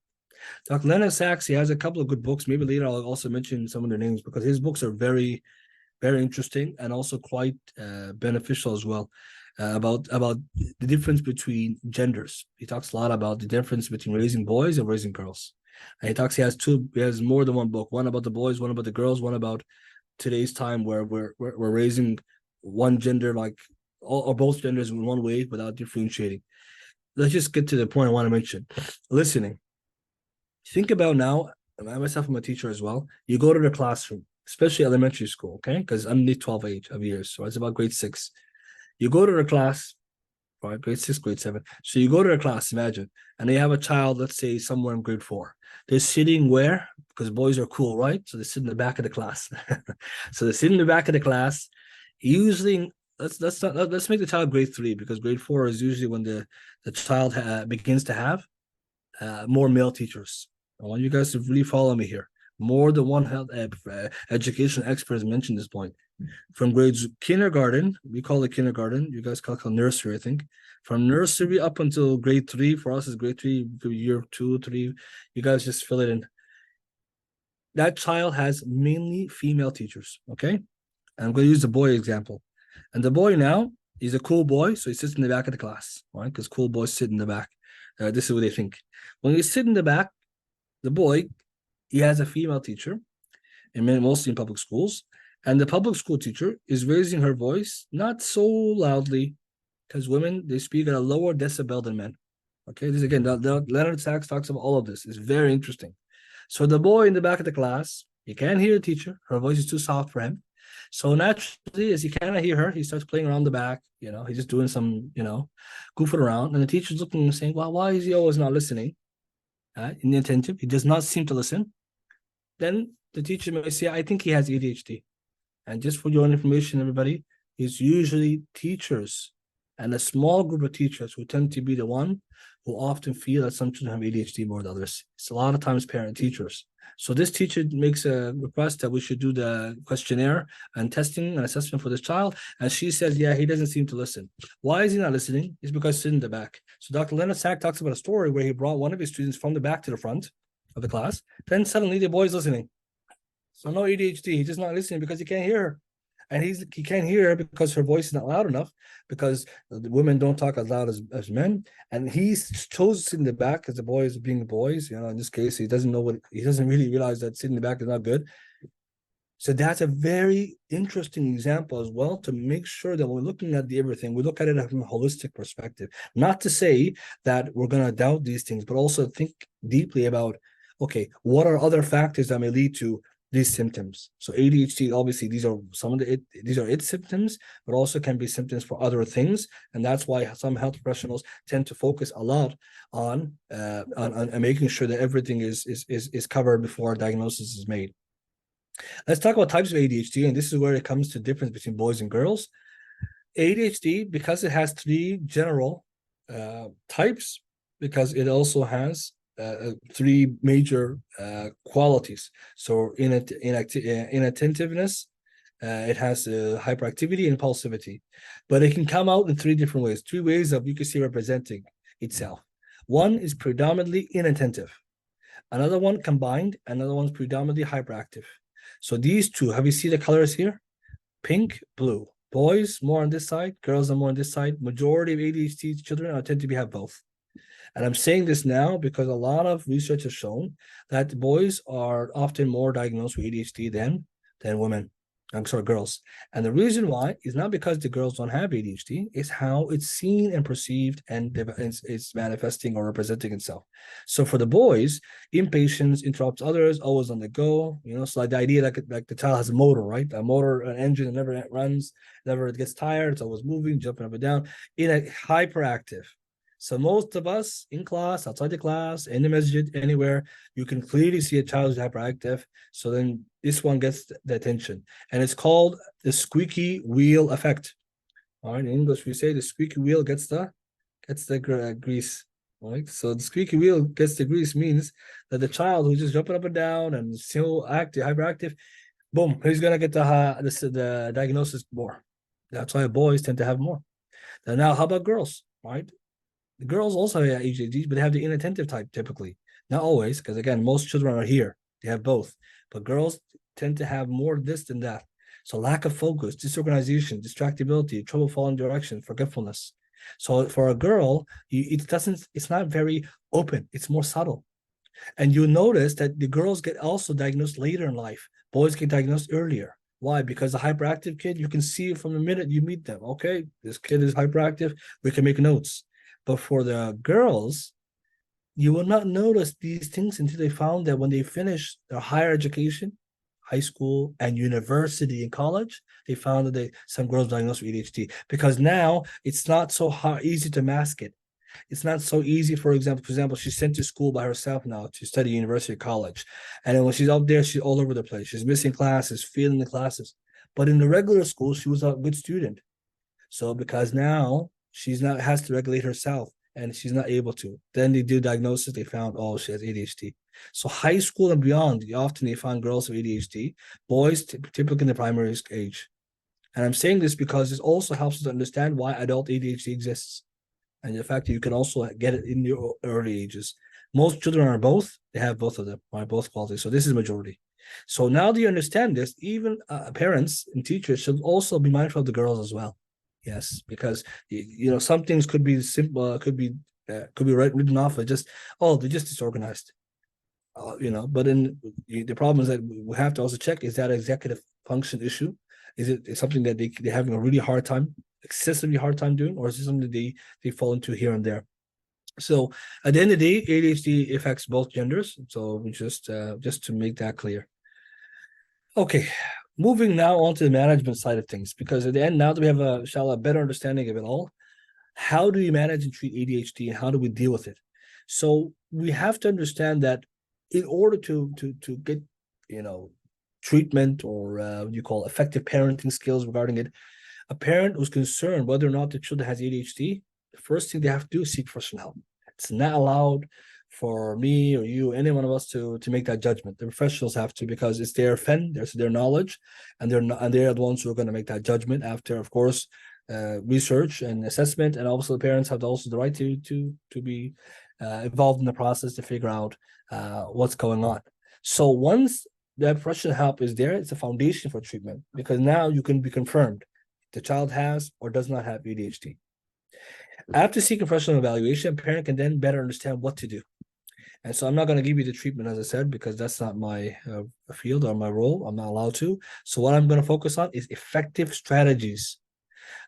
Dr. Leonard Sachs, he has a couple of good books. Maybe later I'll also mention some of their names, because his books are very, very interesting and also quite beneficial as well. About the difference between genders. He talks a lot about the difference between raising boys and raising girls. And he has more than one book, one about the boys, one about the girls, one about today's time where we're raising one gender, like all or both genders in one way without differentiating. Let's just get to the point I want to mention. Listening. Think about now, I myself am a teacher as well. You go to the classroom, especially elementary school, okay? Because I'm the 12 age of years, so it's about grade 6. You go to the class, right? Grade 6, grade 7. So you go to the class, imagine, and they have a child, let's say somewhere in grade 4. They're sitting where? Because boys are cool, right? So they sit in the back of the class. So they sit in the back of the class. Usually, let's make the child grade 3, because grade 4 is usually when the child begins to have more male teachers. I want you guys to really follow me here. More than one health education expert has mentioned this point. From grades kindergarten, we call it kindergarten. You guys call it nursery, I think. From nursery up until grade 3, for us is grade 3, year 2, 3. You guys just fill it in. That child has mainly female teachers, okay? And I'm going to use the boy example. And the boy now, he's a cool boy, so he sits in the back of the class, right? Because cool boys sit in the back. This is what they think. When you sit in the back, the boy, he has a female teacher, and mostly in public schools. And the public school teacher is raising her voice, not so loudly, because women, they speak at a lower decibel than men. Okay, this again, Leonard Sachs talks about all of this. It's very interesting. So the boy in the back of the class, he can't hear the teacher. Her voice is too soft for him. So naturally, as he cannot hear her, he starts playing around the back. He's just doing some, goofing around. And the teacher's looking and saying, well, why is he always not listening? Inattentive. He does not seem to listen. Then the teacher may say, I think he has ADHD. And just for your information, everybody, it's usually teachers and a small group of teachers who tend to be the one who often feel that some children have ADHD more than others. It's a lot of times parent teachers. So this teacher makes a request that we should do the questionnaire and testing and assessment for this child. And she says, yeah, he doesn't seem to listen. Why is he not listening? It's because he's sitting in the back. So Dr. Leonard Sachs talks about a story where he brought one of his students from the back to the front of the class. Then suddenly the boy's listening. So no ADHD, he's just not listening because he can't hear her. And he can't hear her because her voice is not loud enough, because the women don't talk as loud as men. And he's chose to sit in the back because the boy is being boys. In this case, he doesn't really realize that sitting in the back is not good. So that's a very interesting example as well, to make sure that when we're looking at everything, we look at it from a holistic perspective. Not to say that we're going to doubt these things, but also think deeply about, okay, what are other factors that may lead to these symptoms? So ADHD, obviously, these are its symptoms, but also can be symptoms for other things, and that's why some health professionals tend to focus a lot on making sure that everything is covered before a diagnosis is made. Let's talk about types of ADHD, and this is where it comes to difference between boys and girls. ADHD, because it has 3 general types, because it also has 3 major qualities. So inattentiveness, it has hyperactivity and impulsivity, but it can come out in 3 different ways. 3 ways of, you can see, representing itself. One is predominantly inattentive. Another one combined. Another one's predominantly hyperactive. So these 2, have you seen the colors here? Pink, blue. Boys more on this side, girls are more on this side. Majority of ADHD children tend to have both. And I'm saying this now because a lot of research has shown that boys are often more diagnosed with ADHD than women. I'm sorry, girls. And the reason why is not because the girls don't have ADHD, it's how it's seen and perceived and it's manifesting or representing itself. So for the boys, impatience interrupts others, always on the go. So like the idea like the child has a motor, right? A motor, an engine that never runs, never it gets tired, it's always moving, jumping up and down, in a hyperactive. So most of us in class, outside the class, in the masjid, anywhere, you can clearly see a child who's hyperactive. So then this one gets the attention. And it's called the squeaky wheel effect. All right, in English, we say the squeaky wheel gets the grease. All right, so the squeaky wheel gets the grease means that the child who's just jumping up and down and still active, hyperactive, boom, he's gonna get the diagnosis more. That's why boys tend to have more. And now, how about girls? Right, the girls also have ADHD, but they have the inattentive type typically. Not always, because again, most children are here. They have both. But girls tend to have more this than that. So lack of focus, disorganization, distractibility, trouble following direction, forgetfulness. So for a girl, it's not very open. It's more subtle. And you'll notice that the girls get also diagnosed later in life. Boys get diagnosed earlier. Why? Because the hyperactive kid, you can see it from the minute you meet them. Okay, this kid is hyperactive. We can make notes. But for the girls, you will not notice these things until they found that when they finish their higher education, high school and university and college, they found that some girls diagnosed with ADHD because now it's not so easy to mask it. It's not so easy. For example, she's sent to school by herself now to study university or college. And then when she's up there, she's all over the place. She's missing classes, failing the classes. But in the regular school, she was a good student. So because now she's not has to regulate herself and she's not able to. Then they do diagnosis, they found, oh, she has ADHD. So high school and beyond, often they find girls with ADHD, boys typically in the primary age. And I'm saying this because this also helps us to understand why adult ADHD exists. And the fact that you can also get it in your early ages. Most children are both, they have both of them, right? Both qualities. So this is majority. So now that you understand this, even parents and teachers should also be mindful of the girls as well. Yes, because some things could be simple, could be written off as just, oh, they're just disorganized. But then the problem is that we have to also check, is that an executive function issue? Is it something that they're having a really hard time, excessively hard time doing, or is it something that they fall into here and there? So at the end of the day, ADHD affects both genders. So we just to make that clear. Okay, moving now on to the management side of things, because at the end, now that we have a better understanding of it all, how do we manage and treat ADHD and how do we deal with it? So we have to understand that in order to get treatment or what you call effective parenting skills regarding it, a parent who's concerned whether or not the child has ADHD, the first thing they have to do is seek professional help. It's not allowed for me or you, any one of us to make that judgment. The professionals have to, because it's their their knowledge, and they're the ones who are going to make that judgment after, of course, research and assessment. And also the parents have also the right to be involved in the process to figure out what's going on. So once that professional help is there, it's a foundation for treatment, because now you can be confirmed the child has or does not have ADHD. After seeking professional evaluation, a parent can then better understand what to do. And so I'm not going to give you the treatment, as I said, because that's not my field or my role. I'm not allowed to. So what I'm going to focus on is effective strategies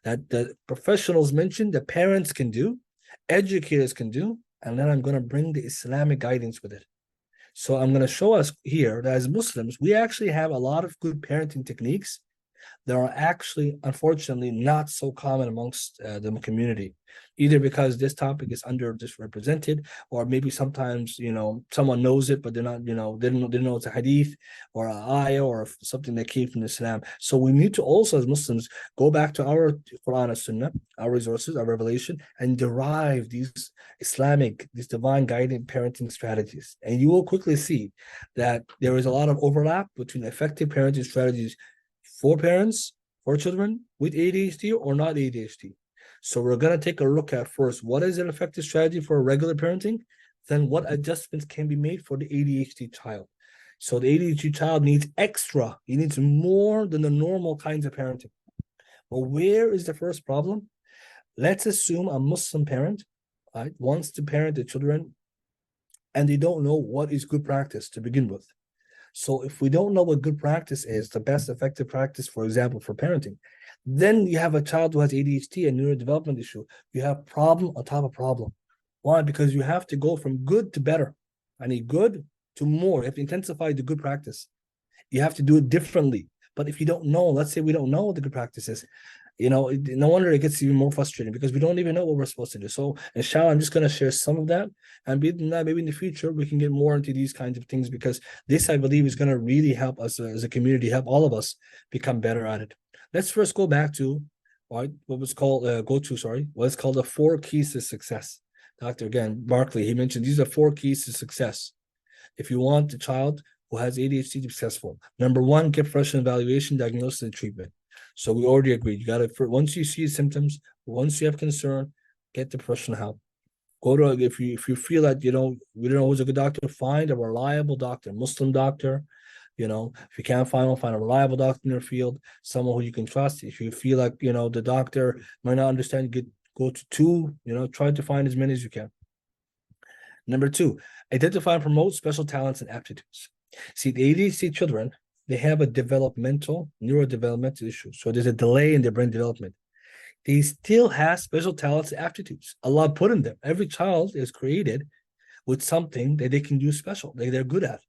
that the professionals mentioned, the parents can do, educators can do, and then I'm going to bring the Islamic guidance with it. So I'm going to show us here that as Muslims, we actually have a lot of good parenting techniques that are actually, unfortunately, not so common amongst the community, either because this topic is underrepresented, or maybe sometimes, someone knows it, but they're not, they don't know it's a hadith or an ayah or something that came from Islam. So we need to also, as Muslims, go back to our Quran and Sunnah, our resources, our revelation, and derive these divine guiding parenting strategies. And you will quickly see that there is a lot of overlap between effective parenting strategies for parents, for children with ADHD or not ADHD. So we're going to take a look at first, what is an effective strategy for regular parenting? Then what adjustments can be made for the ADHD child? So the ADHD child needs extra. He needs more than the normal kinds of parenting. But where is the first problem? Let's assume a Muslim parent, right, wants to parent the children and they don't know what is good practice to begin with. So if we don't know what good practice is, the best effective practice, for example, for parenting, then you have a child who has ADHD and neurodevelopment issue. You have problem on top of problem. Why? Because you have to go from good to better. I need good to more. You have to intensify the good practice. You have to do it differently. But if you don't know, let's say we don't know what the good practice is, no wonder it gets even more frustrating because we don't even know what we're supposed to do. So inshallah, I'm just going to share some of that, and maybe in the future we can get more into these kinds of things, because this, I believe, is going to really help us as a community, help all of us become better at it. Let's first go back to what's called the 4 keys to success. Dr. again, Barkley, he mentioned these are 4 keys to success. If you want a child who has ADHD to be successful, number 1, get professional evaluation, diagnosis, and treatment. So we already agreed. You got to, once you see symptoms, once you have concern, get the professional help. Go to, if you feel that we don't know who's a good doctor, find a reliable doctor, Muslim doctor. If you can't find one, find a reliable doctor in your field, someone who you can trust. If you feel like the doctor might not understand, go to 2. Try to find as many as you can. Number 2, identify and promote special talents and aptitudes. See, the ADHD children, they have a neurodevelopmental issue. So there's a delay in their brain development. They still have special talents and aptitudes. Allah put in them. Every child is created with something that they can do special, that they're good at.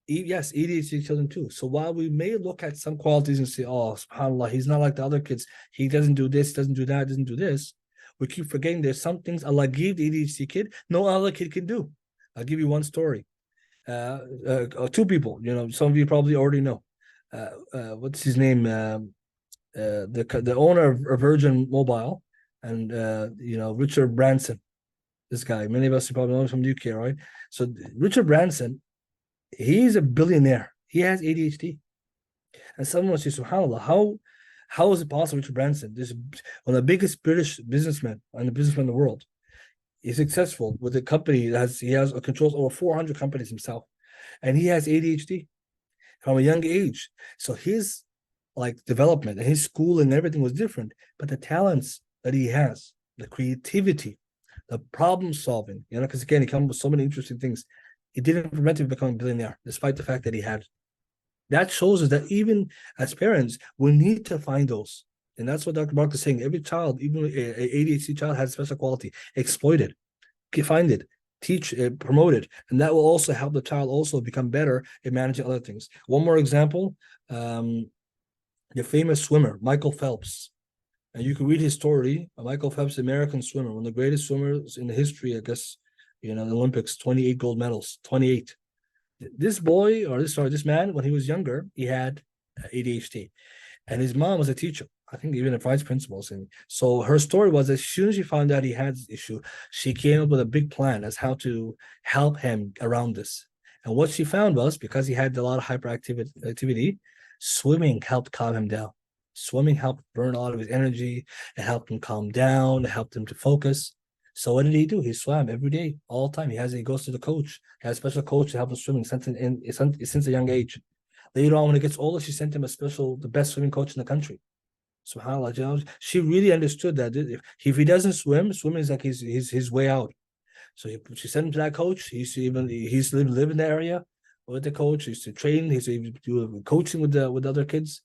Yes, ADHD children too. So while we may look at some qualities and say, oh, subhanAllah, he's not like the other kids. He doesn't do this, doesn't do that, doesn't do this. We keep forgetting there's some things Allah gave the ADHD kid no other kid can do. I'll give you one story. 2 people, some of you probably already know. What's his name? The owner of Virgin Mobile, and Richard Branson. This guy, many of us probably know him from the UK, right? So Richard Branson, he's a billionaire. He has ADHD, and someone will say, subhanAllah, how is it possible? Richard Branson, this one of the biggest British businessmen and the businessman in the world, is successful with a company that controls over 400 companies himself, and he has ADHD from a young age. So his development and his school and everything was different, but the talents that he has, the creativity, the problem solving, because again, he comes up with so many interesting things. It didn't prevent him becoming a billionaire, despite the fact that he had it. That shows us that even as parents, we need to find those. And that's what Dr. Mark is saying. Every child, even an ADHD child, has a special quality. Exploit it, find it, teach it, promote it. And that will also help the child also become better at managing other things. One more example, the famous swimmer, Michael Phelps. And you can read his story. Michael Phelps, American swimmer, one of the greatest swimmers in the history, I guess, the Olympics, 28 gold medals, 28. This man, when he was younger, he had ADHD. And his mom was a teacher, I think even a vice principal. And so her story was, as soon as she found out he had this issue, she came up with a big plan as how to help him around this. And what she found was, because he had a lot of hyperactivity, swimming helped calm him down. Swimming helped burn a lot of his energy. It helped him calm down. It helped him to focus. So what did he do? He swam every day, all the time. He goes to the coach. He has a special coach to help him swimming since a young age. Later on, when he gets older, she sent him the best swimming coach in the country. SubhanAllah, she really understood that if he doesn't swim, swimming is like his way out. So she sent him to that coach. He used to live in the area with the coach. He used to train. He used to do coaching with other kids.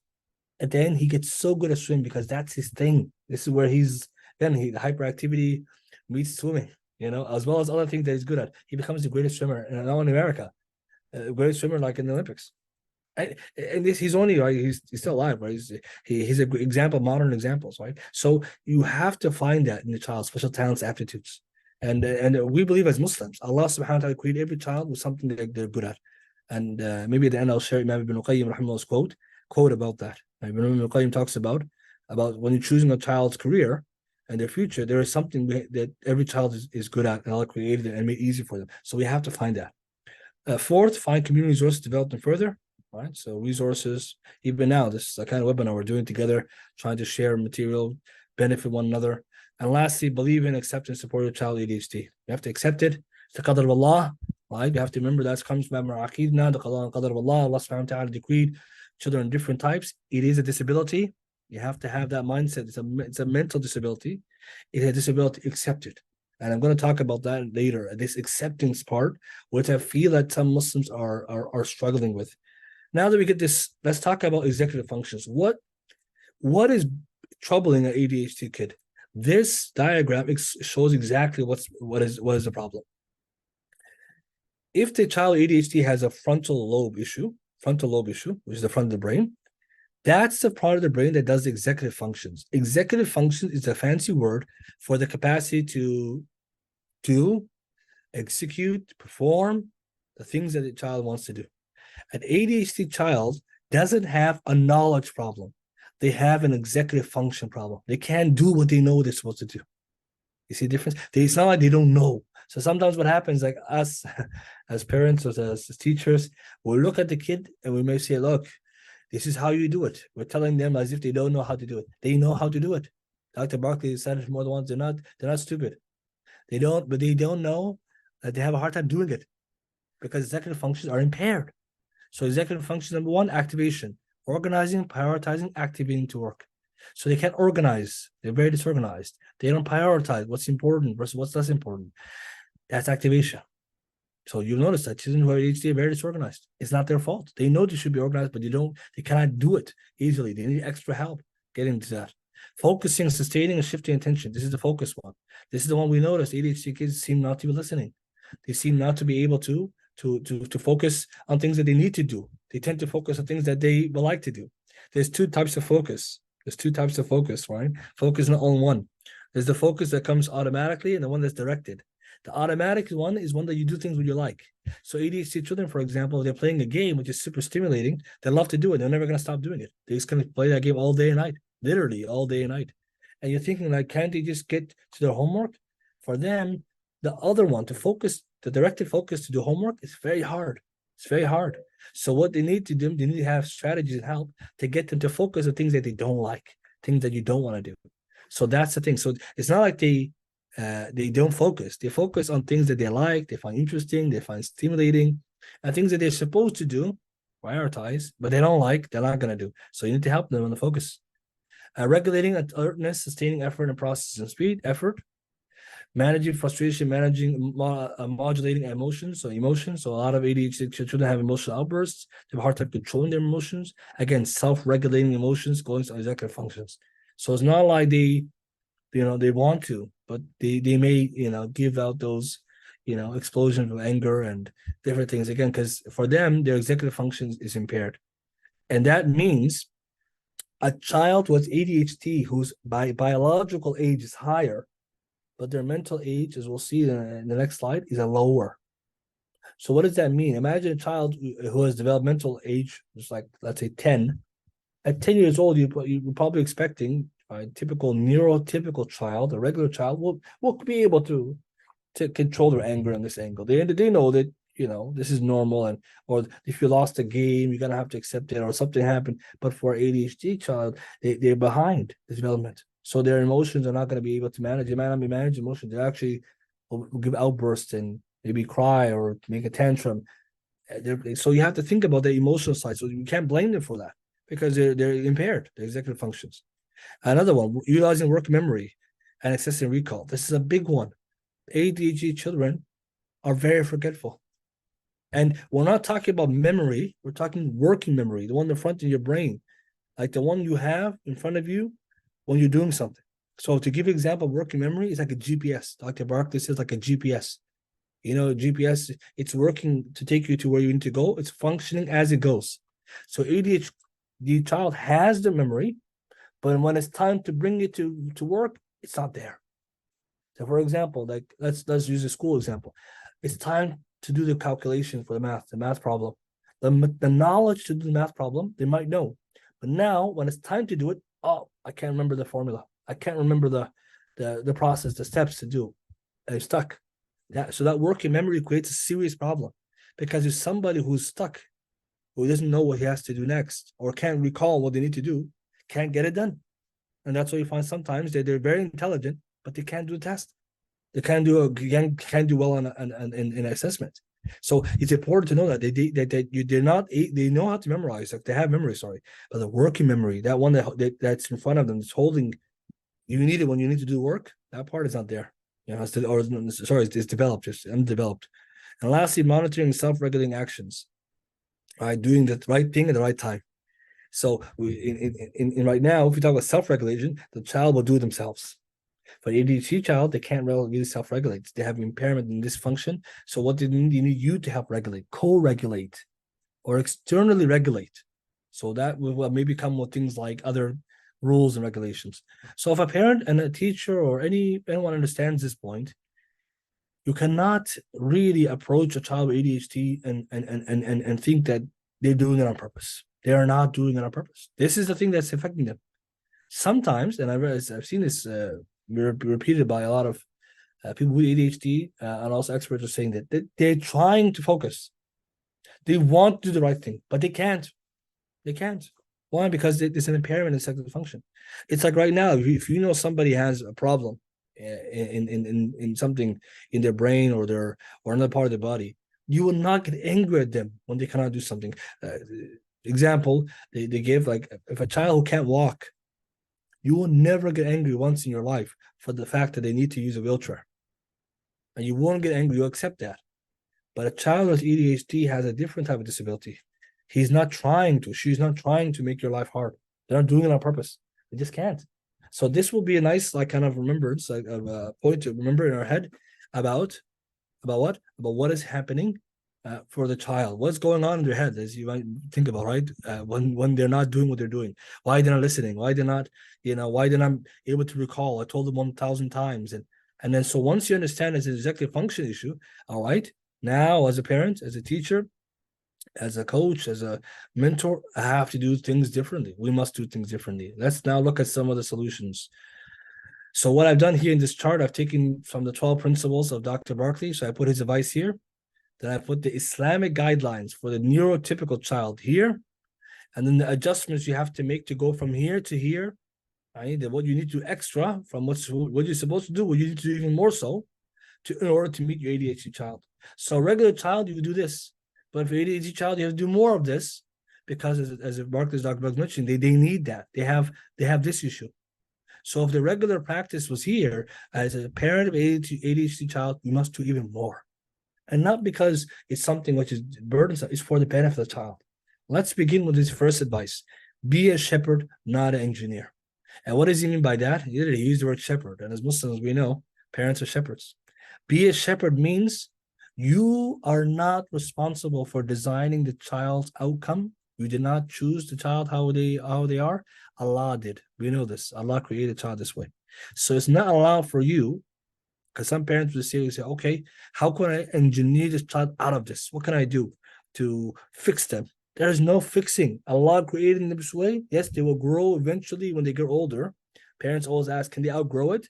And then he gets so good at swimming because that's his thing. This is where the hyperactivity meets swimming, as well as other things that he's good at. He becomes the greatest swimmer in America, greatest swimmer like in the Olympics. And he's only right. He's still alive, right? He's a good example, modern examples, right? So you have to find that in the child, special talents, aptitudes, and we believe as Muslims, Allah Subhanahu wa Taala created every child with something that they're good at. And maybe at the end I'll share Imam Ibn Qayyim rahimahullah's quote about that. Ibn Qayyim talks about when you're choosing a child's career and their future, there is something that every child is good at, and Allah created it and made it easy for them. So we have to find that. 4th, find community resources, develop them further. Right, so resources, even now, this is a kind of webinar we're doing together, trying to share material, benefit one another. And lastly, believe in, accept, and support your child ADHD. You have to accept it. It's the qadr of Allah. Right? You have to remember that comes from our aqidna, the qadr of Allah. Allah subhanahu wa ta'ala decreed children in different types. It is a disability. You have to have that mindset. It's a mental disability. It is a disability, accept it. And I'm going to talk about that later, this acceptance part, which I feel that some Muslims are struggling with. Now that we get this, let's talk about executive functions. What is troubling an ADHD kid? This diagram shows exactly what is the problem. If the child with ADHD has a frontal lobe issue, which is the front of the brain, that's the part of the brain that does the executive functions. Executive function is a fancy word for the capacity to do, execute, perform the things that the child wants to do. An ADHD child doesn't have a knowledge problem. They have an executive function problem. They can't do what they know they're supposed to do. You see the difference? It's not like they don't know. So sometimes what happens, like us as parents or as teachers, we'll look at the kid and we may say, look, this is how you do it. We're telling them as if they don't know how to do it. They know how to do it. Dr. Barkley said it more than once, they're not stupid. They don't know that they have a hard time doing it because executive functions are impaired. So executive function number one, activation, organizing, prioritizing, activating to work. So they can't organize. They're very disorganized. They don't prioritize what's important versus what's less important. That's activation. So you'll notice that children who are ADHD are very disorganized. It's not their fault. They know they should be organized, but they cannot do it easily. They need extra help getting to that. Focusing, sustaining, and shifting attention. This is the focus one. This is the one we noticed. ADHD kids seem not to be listening. They seem not to be able to focus on things that they need to do. They tend to focus on things that they would like to do. There's two types of focus. Right? Focus not on one. There's the focus that comes automatically and the one that's directed. The automatic one is one that you do things when you like. So ADHD children, for example, if they're playing a game which is super stimulating, they love to do it. They're never going to stop doing it. They're just going to play that game all day and night, literally all day and night. And you're thinking, like, can't they just get to their homework? For them, the other one, to focus, the directed focus to do homework, is very hard. It's very hard. So what they need to do, they need to have strategies and help to get them to focus on things that they don't like, things that you don't want to do. So that's the thing. So it's not like they don't focus. They focus on things that they like, they find interesting, they find stimulating, and things that they're supposed to do, prioritize, but they don't like, they're not going to do. So you need to help them on the focus. Regulating alertness, sustaining effort and processing speed, effort. Managing frustration, modulating emotions. So a lot of ADHD children have emotional outbursts. They have a hard time controlling their emotions. Again, self-regulating emotions, going to executive functions. So it's not like they want to, but they may, give out those, explosions of anger and different things. Again, because for them, their executive functions is impaired. And that means a child with ADHD whose biological age is higher, but their mental age, as we'll see in the next slide, is a lower. So what does that mean? Imagine a child who has developmental age, just like, let's say 10. At 10 years old, you're probably expecting a typical neurotypical child, a regular child, will be able to control their anger on this angle. They know that, this is normal, or if you lost a game, you're going to have to accept it, or something happened. But for an ADHD child, they're behind this development. So their emotions are not going to be able to manage. They might not be managing emotions. They actually will give outbursts and maybe cry or make a tantrum. So you have to think about the emotional side. So you can't blame them for that because they're impaired, their executive functions. Another one, utilizing work memory and accessing recall. This is a big one. ADHD children are very forgetful. And we're not talking about memory. We're talking working memory, the one in the front of your brain, like the one you have in front of you when you're doing something. So to give an example, working memory is like a GPS. Dr. Barkley says like a GPS. GPS, it's working to take you to where you need to go. It's functioning as it goes. So ADHD child has the memory, but when it's time to bring it to work, it's not there. So for example, like let's use a school example. It's time to do the calculation for the math problem. The knowledge to do the math problem, they might know. But now when it's time to do it, I can't remember the formula. I can't remember the process, the steps to do. I'm stuck. So that working memory creates a serious problem because if somebody who's stuck, who doesn't know what he has to do next, or can't recall what they need to do, can't get it done. And that's why you find sometimes that they're very intelligent, but they can't do a test. They can't do well in assessment. So it's important to know that they know how to memorize, like they have memory, but the working memory, that one that's in front of them, is holding, you need it when you need to do work, that part is not there. It's developed, just undeveloped. And lastly, monitoring self-regulating actions. right? Doing the right thing at the right time. So in right now, if we talk about self-regulation, the child will do it themselves. For ADHD child, they can't really self-regulate. They have impairment and dysfunction. So what they need you to help regulate, co-regulate, or externally regulate. So that will maybe come with things like other rules and regulations. So if a parent and a teacher or anyone understands this point, you cannot really approach a child with ADHD and think that they're doing it on purpose. They are not doing it on purpose. This is the thing that's affecting them. Sometimes, and I've seen this repeated by a lot of people with ADHD, and also experts are saying that they're trying to focus. They want to do the right thing, but they can't. They can't. Why? Because it's an impairment in executive function. It's like right now, if you know somebody has a problem in something in their brain or another part of their body, you will not get angry at them when they cannot do something. Example, they give, like, if a child who can't walk, you will never get angry once in your life for the fact that they need to use a wheelchair. And you won't get angry, you accept that. But a child with ADHD has a different type of disability. She's not trying to make your life hard. They're not doing it on purpose. They just can't. So this will be a nice, like, kind of remembrance, like, of a point to remember in our head about what is happening for the child. What's going on in their head, as you might think about, right? When they're not doing what they're doing, why they're not listening, why they're not able to recall. I told them 1,000 times, and then so once you understand it's an executive function issue, all right. Now, as a parent, as a teacher, as a coach, as a mentor, I have to do things differently. We must do things differently. Let's now look at some of the solutions. So what I've done here in this chart, I've taken from the 12 principles of Dr. Barkley. So I put his advice here. Then I put the Islamic guidelines for the neurotypical child here. And then the adjustments you have to make to go from here to here. Right? What you need to do extra from what you're supposed to do, what you need to do even more so in order to meet your ADHD child. So a regular child, you can do this. But for ADHD child, you have to do more of this because, as Dr. Barkley mentioned, they need that. They have this issue. So if the regular practice was here, as a parent of ADHD child, you must do even more. And not because it's something which is burdensome, it's for the benefit of the child. Let's begin with this first advice. Be a shepherd, not an engineer. And what does he mean by that? He literally used the word shepherd. And as Muslims, we know parents are shepherds. Be a shepherd means you are not responsible for designing the child's outcome. You did not choose the child how they are. Allah did. We know this. Allah created the child this way. So it's not allowed for you, because some parents will say, okay, how can I engineer this child out of this? What can I do to fix them? There is no fixing. Allah created them this way. Yes, they will grow eventually when they get older. Parents always ask, can they outgrow it?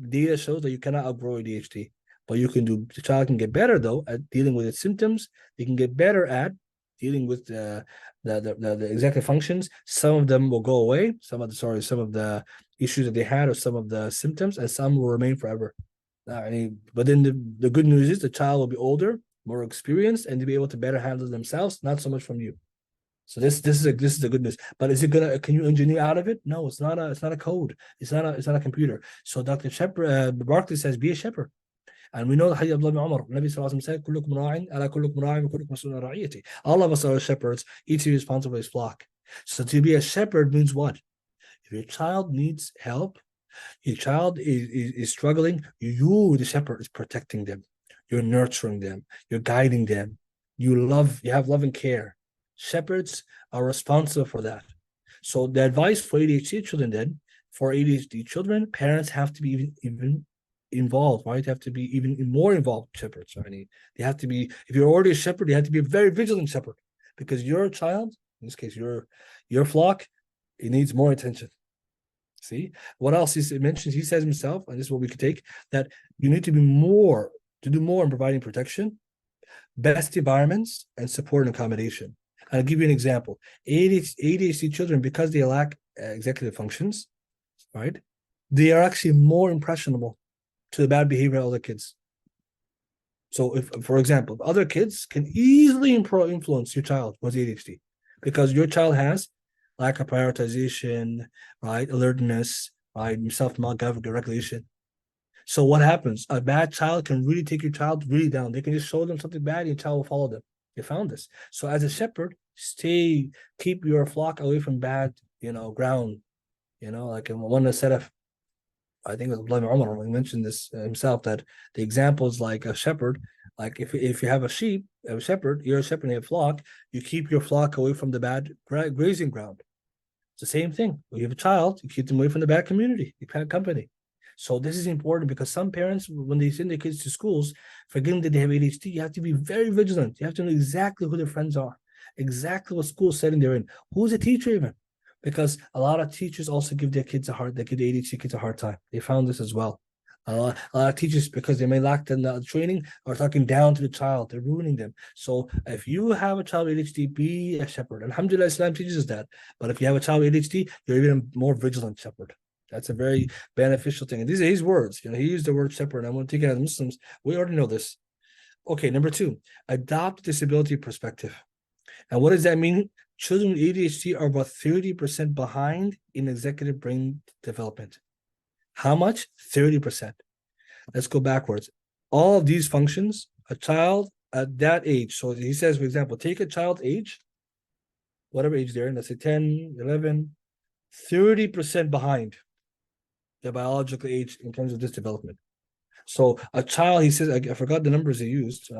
Data shows that you cannot outgrow ADHD. But the child can get better, though, at dealing with its symptoms. They can get better at dealing with the executive functions. Some of them will go away. Some of the issues that they had, or some of the symptoms, and some will remain forever. But then the good news is the child will be older, more experienced, and to be able to better handle themselves, not so much from you. So this is the good news. But can you engineer out of it? No, it's not a code. It's not a computer. So Dr. Barkley says, be a shepherd. And we know the hadith of Abdullah ibn Umar. Nabi sallallahu alaihi wasallam said, "Kullukum ra'in, ala kullukum ra'in, wa kullukum mas'ulun an ra'iyati." All of us are shepherds. Each is responsible for his flock. So to be a shepherd means what? If your child needs help, your child is struggling, you, the shepherd, is protecting them. You're nurturing them. You're guiding them. You have love and care. Shepherds are responsible for that. So the advice for ADHD children then, for ADHD children, parents have to be even involved, right? They have to be even more involved shepherds. They have to be, if you're already a shepherd, you have to be a very vigilant shepherd, because your child, in this case, your flock, it needs more attention. See? What else he mentions? He says himself, and this is what we could take, that you need to do more in providing protection, best environments, and support and accommodation. I'll give you an example. ADHD children, because they lack executive functions, right? They are actually more impressionable to the bad behavior of other kids. So if, for example, other kids can easily influence your child with ADHD, because your child has lack of prioritization, right? Alertness, right? Self-regulation. So what happens? A bad child can really take your child really down. They can just show them something bad and your child will follow them. They found this. So as a shepherd, keep your flock away from bad, ground. Like in one of the Salaf, I think it was Abdullah ibn Umar, he mentioned this himself, that the example is like a shepherd. Like if you have a shepherd, you're a shepherd and you have a flock, you keep your flock away from the bad grazing ground. It's the same thing. When you have a child, you keep them away from the bad community, the bad company. So this is important because some parents, when they send their kids to schools, forgetting that they have ADHD, you have to be very vigilant. You have to know exactly who their friends are, exactly what school setting they're in, who's the teacher even. Because a lot of teachers also give their kids they give the ADHD kids a hard time. They found this as well. A lot of teachers, because they may lack the training, are talking down to the child. They're ruining them. So if you have a child with ADHD, be a shepherd. Alhamdulillah, Islam teaches us that. But if you have a child with ADHD, you're even more vigilant shepherd. That's a very beneficial thing. And these are his words. He used the word shepherd. I'm going to take it as Muslims. We already know this. Okay, number 2, adopt disability perspective. And what does that mean? Children with ADHD are about 30% behind in executive brain development. How much? 30%. Let's go backwards. All of these functions, a child at that age. So he says, for example, take a child's age, whatever age they're in, let's say 10, 11, 30% behind their biological age in terms of this development. So a child, he says, I forgot the numbers he used.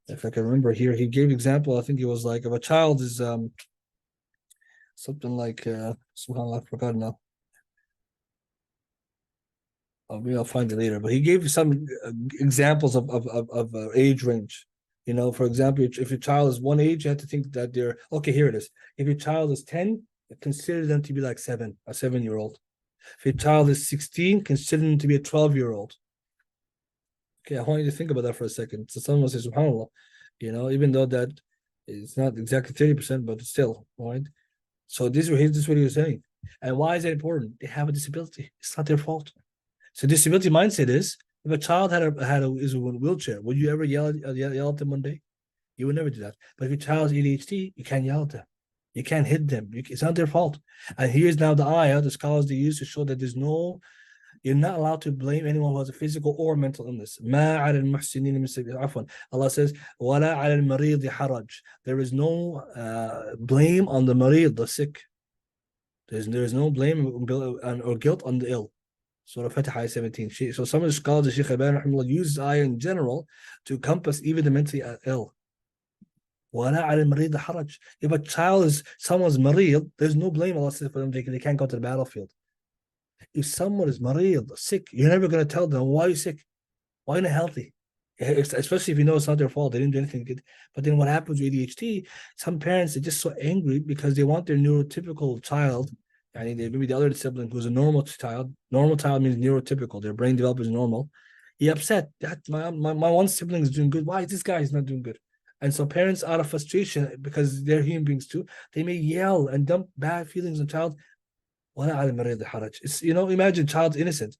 If I can remember here, he gave example. I think it was like if a child is something like subhanAllah, I forgot now. Maybe I'll find it later. But he gave some examples of age range. For example, if your child is one age, you have to think that they're okay. Here it is. If your child is 10, consider them to be like a 7-year-old. If your child is 16, consider them to be a 12-year-old. Okay, I want you to think about that for a second. So someone will say, subhanAllah, even though that it's not exactly 30%, but still, right? So this is what he was saying. And why is that important? They have a disability. It's not their fault. So disability mindset is, if a child is in a wheelchair, would you ever yell at them one day? You would never do that. But if your child has ADHD, you can't yell at them. You can't hit them. It's not their fault. And here's now the ayah, the scholars they use to show that you're not allowed to blame anyone who has a physical or mental illness. Allah says, وَلَا عَلَى الْمَرِيضِ حَرَجْ. There is no blame on the marid, the sick. There is no blame or guilt on the ill. Surah Fatiha 17. So some of the scholars, the Shaykh Al-Bani use ayah in general to encompass even the mentally ill. وَلَا عَلَى الْمَرِيضِ حَرَجْ. If a child is someone's marid, there's no blame, Allah says, for them. They can't go to the battlefield. If someone is marid, sick, you're never going to tell them, why are you sick? Why are you not healthy? Especially if you know it's not their fault. They didn't do anything good. But then what happens with ADHD, some parents are just so angry because they want their neurotypical child, and maybe the other sibling who's a normal child. Normal child means neurotypical. Their brain development is normal. You're upset that my one sibling is doing good. Why is this guy is not doing good? And so parents, out of frustration, because they're human beings too, they may yell and dump bad feelings on child. It's, imagine child's innocent.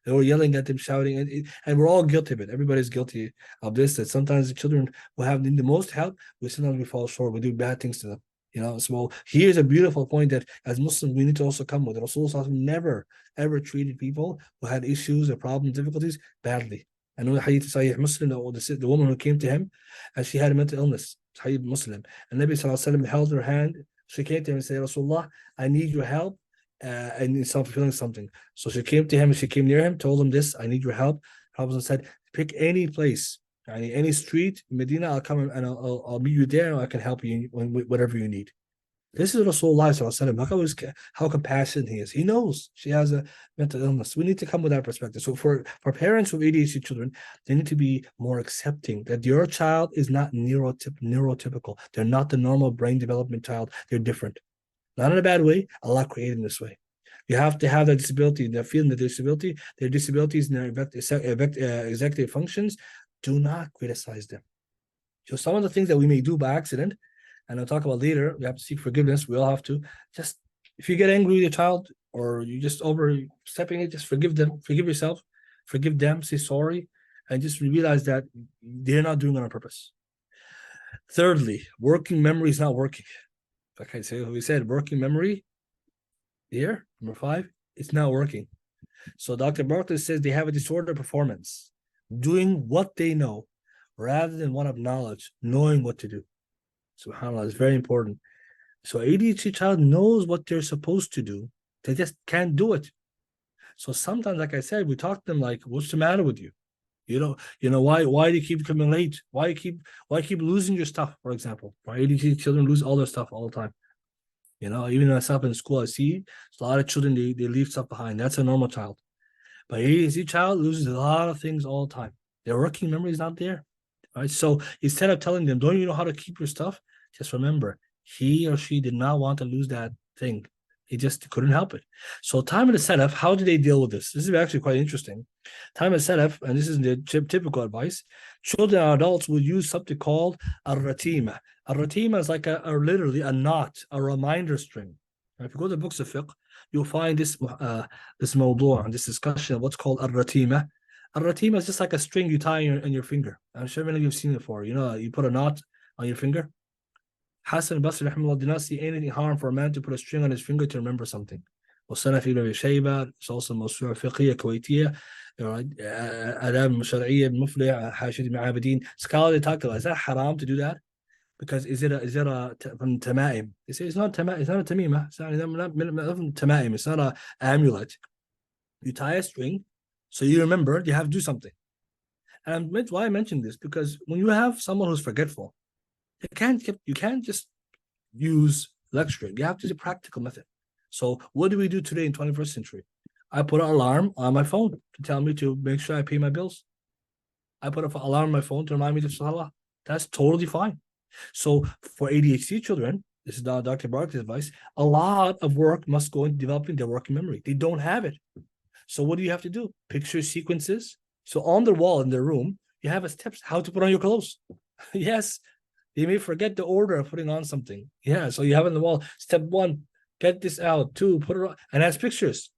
They were yelling at them, shouting, and we're all guilty of it. Everybody's guilty of this. That sometimes the children who have the most help, sometimes we fall short. We do bad things to them. So here's a beautiful point that as Muslims we need to also come with. Rasulullah never ever treated people who had issues or problems, difficulties badly. I know the hadith Sahih Muslim, the woman who came to him and she had a mental illness, Sahih Muslim, and Nabi Sallallahu Alaihi Wasallam held her hand. She came to him and said, Rasulullah, I need your help. And feeling something. So she came to him and she came near him, told him this, I need your help. Prophet said, pick any place, any street in Medina, I'll come and I'll meet you there and I can help you whatever you need. This is Rasulullah. Look how compassionate he is. He knows she has a mental illness. We need to come with that perspective. So for parents with ADHD children, they need to be more accepting that your child is not neurotypical. They're not the normal brain development child. They're different. Not in a bad way. Allah created them this way. You have to have that disability, the feeling that their disabilities and their executive functions. Do not criticize them. So some of the things that we may do by accident, and I'll talk about later, we have to seek forgiveness. We all have to. Just if you get angry with your child or you just overstepping it, just forgive them, forgive yourself, forgive them, say sorry, and just realize that they're not doing it on purpose. Thirdly, working memory is not working. Like I said, we said working memory here, number 5, it's not working. So Dr. Bartlett says they have a disordered performance, doing what they know rather than one of knowledge, knowing what to do. SubhanAllah, it's very important. So ADHD child knows what they're supposed to do. They just can't do it. So sometimes, like I said, we talk to them like, what's the matter with you? Why do you keep coming late? Why keep losing your stuff, for example? Why ADHD children lose all their stuff all the time? Even myself in school, I see a lot of children, they leave stuff behind. That's a normal child. But ADHD child loses a lot of things all the time. Their working memory is not there. Right? So instead of telling them, don't you know how to keep your stuff? Just remember, he or she did not want to lose that thing. He just couldn't help it. So time in the salaf, how do they deal with this? This is actually quite interesting. Time in the salaf, and this is the typical advice, children and adults will use something called a ratima. A ratima is like literally a knot, a reminder string. If you go to the books of fiqh, you'll find this mawdu' and this discussion of what's called a ratima. A ratima is just like a string you tie on your finger. I'm sure many of you have seen it before. You put a knot on your finger. Hassan al-Basri did not see anything harm for a man to put a string on his finger to remember something. والسنة في ابن شيبة, it's also موسوعة فقهية كويتية, آداب شرعية مفلح, حاشية المعابدين. Scholar, they talk about, is that haram to do that? Because is it from tamaim? They say it's not a tamima. It's not tamaim. It's not an amulet. You tie a string, so you remember you have to do something. And why I mentioned this, because when you have someone who's forgetful, you can't just use lecturing. You have to use a practical method. So what do we do today in 21st century? I put an alarm on my phone to tell me to make sure I pay my bills. I put an alarm on my phone to remind me to salah. That's totally fine. So for ADHD children, this is Dr. Barkley's advice, a lot of work must go into developing their working memory. They don't have it. So what do you have to do? Picture sequences. So on the wall in their room, you have steps how to put on your clothes. Yes. They may forget the order of putting on something. Yeah, so you have on the wall, step 1, get this out. 2, put it on, and has pictures.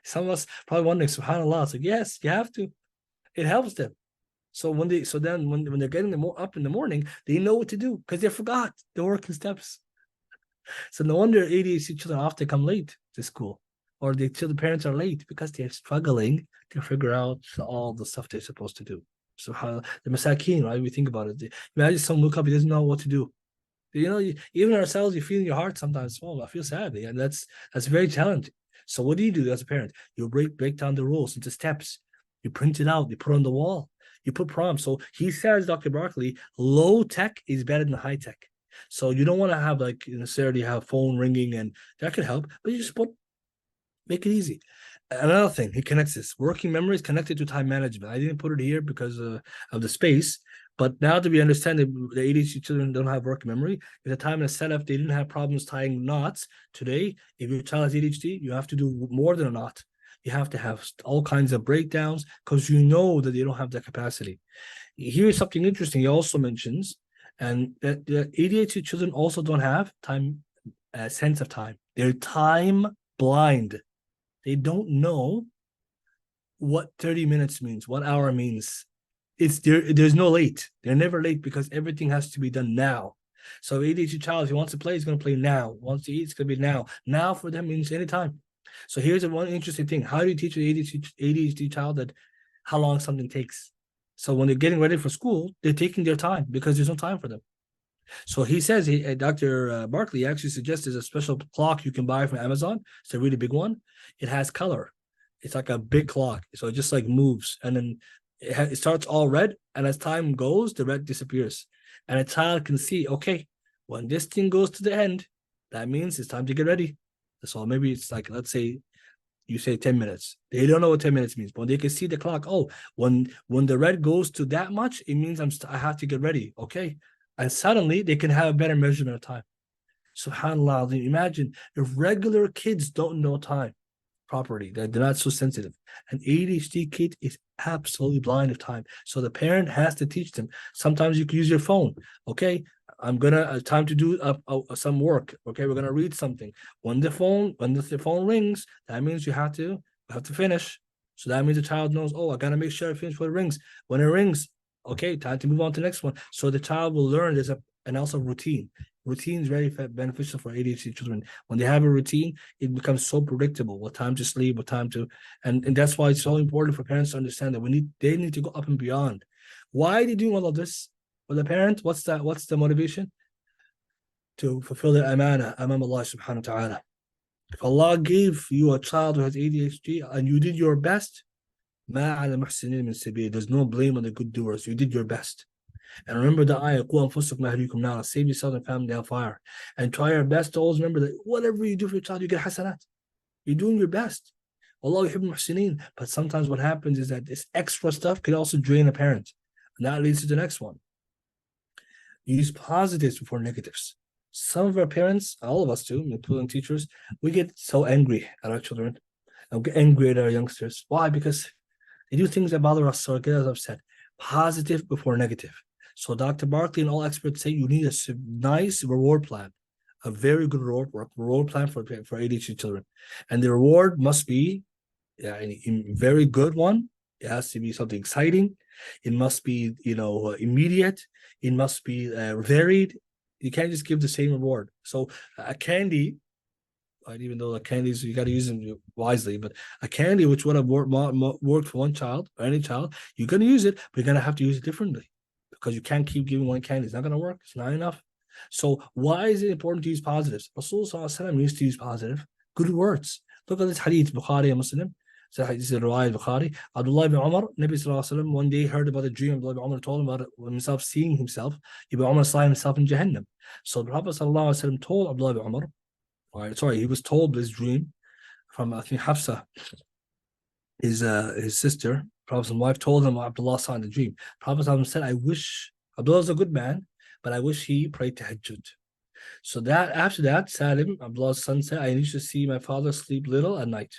Some of us probably wondering, subhanAllah. It's like, yes, you have to. It helps them. So when they're getting up in the morning, they know what to do because they forgot the working steps. So no wonder ADHD children often come late to school, or the parents are late because they're struggling to figure out all the stuff they're supposed to do. So how the masakin, right? We think about it. Imagine someone look up, he doesn't know what to do. Even ourselves, you feel in your heart sometimes, I feel sad. And that's very challenging. So what do you do as a parent? You break down the rules into steps. You print it out, you put it on the wall, you put prompts. So he says, Dr. Barkley, low tech is better than high tech. So you don't want to have necessarily have phone ringing, and that could help, but you just make it easy. Another thing, he connects this. Working memory is connected to time management. I didn't put it here because of the space, but now that we understand that the ADHD children don't have working memory, at the time in the setup, they didn't have problems tying knots. Today, if your child has ADHD, you have to do more than a knot. You have to have all kinds of breakdowns because you know that they don't have that capacity. Here's something interesting he also mentions, and that the ADHD children also don't have sense of time. They're time blind. They don't know what 30 minutes means, what hour means. There's no late. They're never late because everything has to be done now. So ADHD child, if he wants to play, he's going to play now. Wants to eat, it's going to be now. Now for them means anytime. So here's one interesting thing. How do you teach an ADHD child that how long something takes? So when they're getting ready for school, they're taking their time because there's no time for them. So he says, Dr. Barkley actually suggests there's a special clock you can buy from Amazon. It's a really big one. It has color. It's like a big clock. So it just moves. And then it starts all red. And as time goes, the red disappears. And a child can see, okay, when this thing goes to the end, that means it's time to get ready. So maybe it's let's say you say 10 minutes. They don't know what 10 minutes means, but they can see the clock. Oh, when the red goes to that much, it means I have to get ready. Okay. And suddenly they can have a better measurement of time. SubhanAllah, imagine if regular kids don't know time properly, they're not so sensitive. An ADHD kid is absolutely blind of time. So the parent has to teach them. Sometimes you can use your phone. Okay, I'm gonna time to do some work. Okay, we're gonna read something. When the phone rings, that means you have to finish. So that means the child knows, oh, I gotta make sure I finish when it rings. When it rings, okay, time to move on to the next one. So the child will learn and also routine. Routine is very beneficial for ADHD children. When they have a routine, it becomes so predictable. What time to sleep, what time to, and that's why it's so important for parents to understand that they need to go up and beyond. Why are they doing all of this? For the parent, what's the motivation? To fulfill their amana amam Allah subhanahu wa ta'ala. If Allah gave you a child who has ADHD and you did your best, ما على المحسنين من سبيل. There's no blame on the good doers. You did your best. And remember the ayah, قُوْ أَنفُسَكُمْ وَأَهْلِيكُمْ نَارًا. Save yourself and family down fire. And try your best to always remember that whatever you do for your child, you get hasanat. You're doing your best. Allah yuhibbul muhsinin. But sometimes what happens is that this extra stuff can also drain a parent. And that leads to the next one. Use positives before negatives. Some of our parents, all of us too, including teachers, we get so angry at our children and we get angry at our youngsters. Why? Because they do things that bother us or get us upset. Positive before negative. So Dr. Barkley and all experts say you need a nice reward plan, a very good reward plan for ADHD children. And the reward must be a very good one. It has to be something exciting. It must be, immediate. It must be varied. You can't just give the same reward. So a candy, even though the candies, you got to use them wisely, but a candy which would have worked for one child or any child, you're going to use it, but you're going to have to use it differently because you can't keep giving one candy. It's not going to work. It's not enough. So why is it important to use positives? Rasulullah used to use positive, good words. Look at this hadith, Bukhari and Muslim. This is a riwayat Bukhari. Abdullah ibn Umar, Nabi Sallallahu Alaihi Wasallam, one day heard about a dream. Abdullah ibn Umar told him about himself seeing himself. Ibn Umar saw himself in Jahannam. So the Prophet Sallallahu Alaihi Wasallam told Abdullah ibn Umar, he was told this dream from, I think, Hafsa, his sister. Prophet's wife told him what Abdullah saw in the dream. Prophet said, Abdullah's a good man, but I wish he prayed tahajjud. So that after that, Salim, Abdullah's son, said, I need to see my father sleep little at night.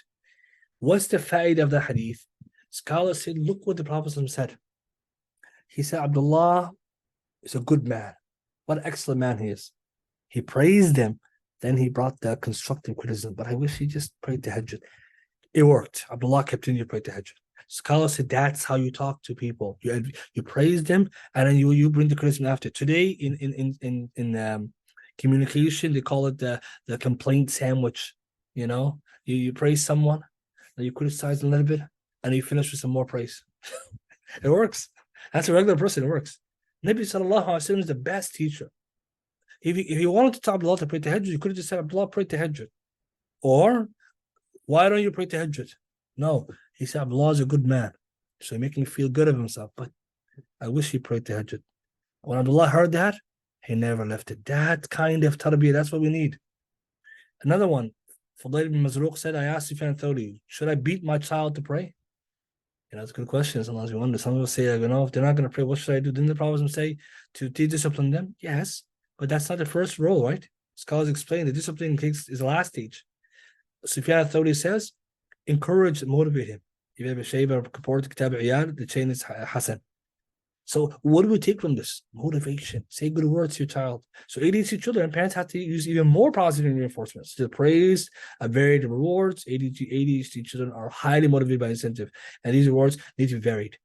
What's the faid of the hadith? Scholars said, look what the Prophet said. He said, Abdullah is a good man. What an excellent man he is. He praised him. Then he brought the constructive criticism. But I wish he just prayed tahajjud. It worked. Abdullah continued to pray tahajjud. Scholars said that's how you talk to people. You praise them, and then you bring the criticism after. Today in communication, they call it the complaint sandwich. You praise someone, then you criticize them a little bit, and you finish with some more praise. It works. That's a regular person. It works. Nabi Sallallahu Alaihi Wasallam is the best teacher. If you wanted to tell Abdullah to pray tahajjud, you could have just said, Abdullah, pray tahajjud. Or, why don't you pray tahajjud? No, he said, Abdullah is a good man. So he making me feel good of himself. But I wish he prayed tahajjud. When Abdullah heard that, he never left it. That kind of tarbiyah, that's what we need. Another one, Fudayl ibn Mazruq said, I asked Sufyan al-Thawri, should I beat my child to pray? That's a good question. Sometimes we wonder. Some people say, if they're not going to pray, what should I do? Didn't the Prophet say to discipline them? Yes. But that's not the first role, right? Scholars explain the discipline is the last stage. Sufyan al-Thawri says, encourage and motivate him. If you have a shaver report kitab iyad, the chain is hasan. So what do we take from this? Motivation. Say good words to your child. So ADHD children, parents have to use even more positive reinforcements. To praise, varied rewards. ADHD children are highly motivated by incentive. And these rewards need to be varied.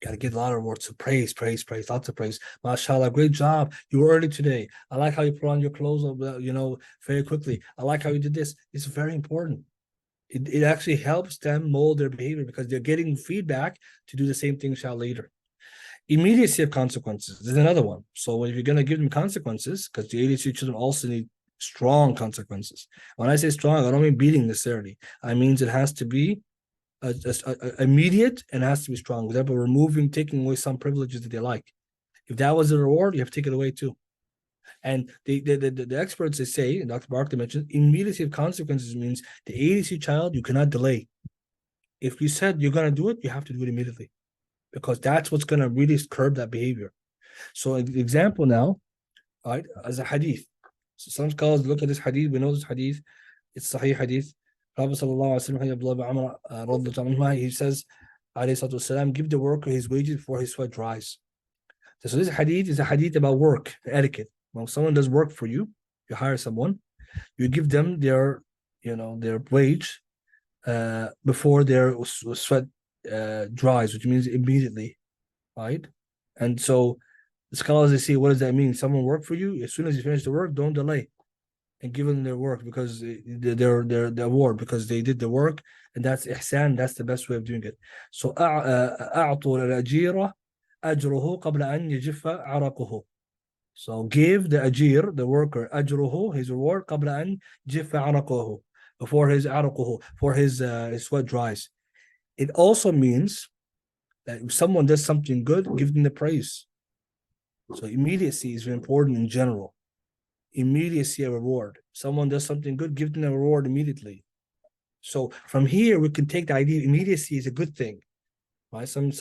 Got to get a lot of rewards. So praise, lots of praise. MashaAllah, great job. You were early today. I like how you put on your clothes, very quickly. I like how you did this. It's very important. It actually helps them mold their behavior because they're getting feedback to do the same thing later. Immediacy of consequences is another one. So if you're going to give them consequences, because the ADHD children also need strong consequences. When I say strong, I don't mean beating necessarily. I mean it has to be immediate and it has to be strong. For example, taking away some privileges that they like. If that was a reward, you have to take it away too. And the experts, they say, and Dr. Barkley mentioned, immediacy of consequences means the ADHD child, you cannot delay. If you said you're going to do it, you have to do it immediately. Because that's what's going to really curb that behavior. So an example now, right, as a hadith. So some scholars look at this hadith. We know this hadith. It's Sahih hadith. Prophet sallallahu alaihi wasallam, he says, alayhi salatu wasalam, give the worker his wages before his sweat dries. So this hadith is a hadith about work, etiquette. When someone does work for you, you hire someone, you give them their wage before their sweat dries, which means immediately, right? And so the scholars, they say, what does that mean? Someone work for you, as soon as you finish the work, don't delay and give them their work because their award, because they did the work, and that's ihsan. That's the best way of doing it. So أعطوا الأجير أجره قبل أن يجف عرقه. So give the ajir, the worker, أجره, his reward, قبل أن يجف عرقه, before his عرقه, for his sweat dries. It also means that if someone does something good, give them the praise. So immediacy is very important in general. Immediacy a reward. Someone does something good, give them a reward immediately. So from here, we can take the idea immediacy is a good thing. Right? Some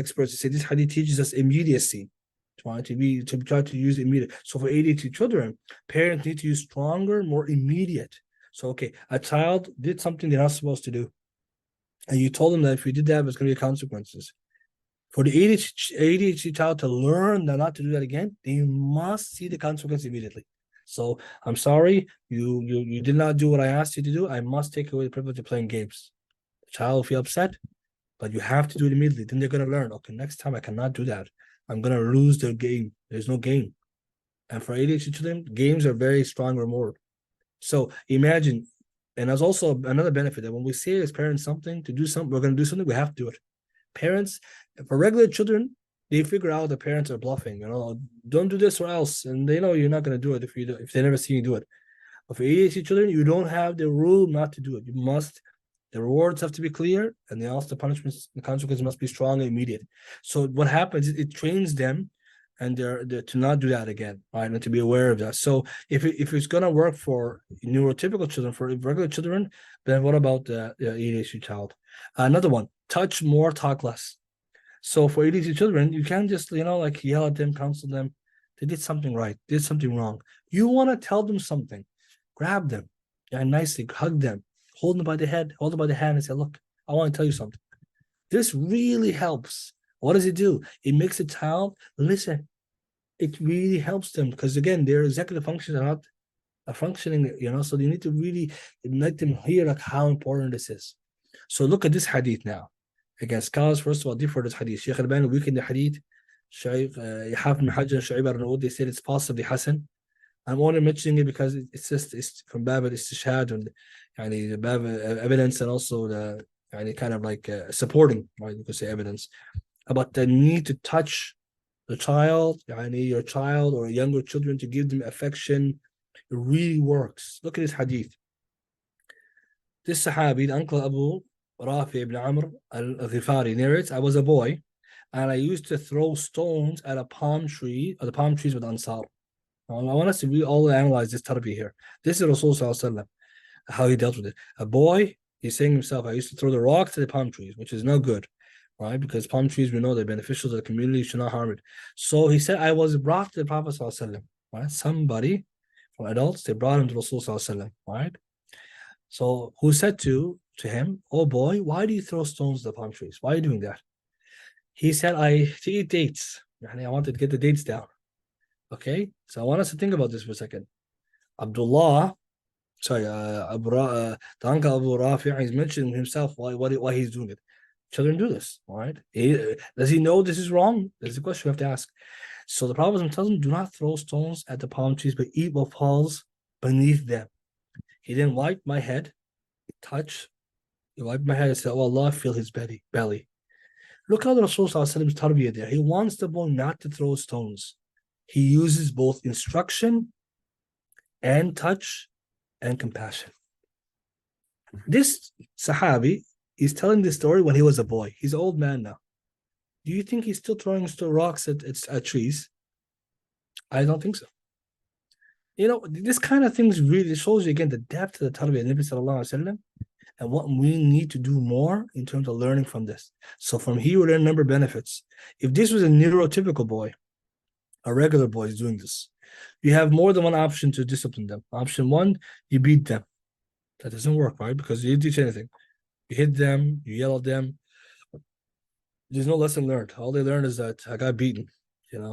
experts say this hadith teaches us immediacy. Try to use immediate. So for ADHD children, parents need to use stronger, more immediate. So okay, a child did something they're not supposed to do, and you told them that if you did that, there's going to be consequences. For the ADHD child to learn not to do that again, they must see the consequence immediately. So I'm sorry, you did not do what I asked you to do. I must take away the privilege of playing games. The child will feel upset, but you have to do it immediately. Then they're going to learn, okay, next time I cannot do that. I'm going to lose the game. There's no game. And for ADHD children, games are very strong reward. So imagine, and there's also another benefit that when we say as parents something to do something, we're going to do something, we have to do it. Parents, for regular children, they figure out the parents are bluffing, don't do this or else. And they know you're not going to do it if they never see you do it. But for ADHD children, you don't have the rule not to do it. You must. The rewards have to be clear, and the punishments, the consequences must be strong and immediate. So what happens is it trains them, and they're to not do that again, right? And to be aware of that. So if it's gonna work for neurotypical children, for regular children, then what about the ADHD child? Another one: touch more, talk less. So for ADHD children, you can't just like yell at them, counsel them. They did something right, did something wrong. You want to tell them something, grab them, and nicely hug them. Hold them by the head, hold them by the hand and say, look, I want to tell you something. This really helps. What does it do? It makes the child listen. It really helps them because, again, their executive functions are not functioning, so they need to really let them hear like how important this is. So look at this hadith now. Again, scholars, first of all, differ this hadith. Shaykh al-Albani weakened the hadith. Shaykh Hafiz ibn Hajar and Shu'ayb al-Arnaout, they said it's possibly Hasan. I'm only mentioning it because it's from Bab al-Istishhad and the Bab evidence, and also the kind of like supporting, right? You could say evidence about the need to touch the child, your child or younger children, to give them affection. It really works. Look at this hadith. This Sahabi, the uncle Abu Rafi ibn Amr al-Ghifari narrates, I was a boy and I used to throw stones at a palm tree, or the palm trees with Ansar. I want us to really all analyze this tarbiyah here. This is Rasul Sallallahu Alaihi Wasallam, how he dealt with it. A boy, he's saying himself, I used to throw the rocks to the palm trees, which is no good, right? Because palm trees, we know they're beneficial to the community, you should not harm it. So he said, I was brought to the Prophet Sallallahu Alaihi Wasallam, right? Somebody from adults, they brought him to Rasul Sallallahu Alaihi Wasallam, right? So who said to him, oh boy, why do you throw stones to the palm trees? Why are you doing that? He said, to eat dates. I wanted to get the dates down. Okay, so I want us to think about this for a second. Abdullah, the uncle Abu Rafi, he's mentioning himself why he's doing it. Children do this, all right? Does he know this is wrong? That's the question we have to ask. So the Prophet tells him, do not throw stones at the palm trees, but eat what falls beneath them. He didn't wipe my head, he wiped my head and said, oh Allah, feel his belly. Look how the Rasul Sallallahu tarbiyah there. He wants the boy not to throw stones. He uses both instruction and touch and compassion. This Sahabi is telling this story when he was a boy. He's an old man now. Do you think he's still throwing rocks at trees? I don't think so. This kind of things really shows you again the depth of the tarbiyah of Nabi Sallallahu Alaihi Wasallam and what we need to do more in terms of learning from this. So from here we learn a number of benefits. If this was a neurotypical boy, a regular boy is doing this, you have more than one option to discipline them. Option one, you beat them. That doesn't work, right? Because you didn't teach anything. You hit them, you yell at them. There's no lesson learned. All they learn is that I got beaten,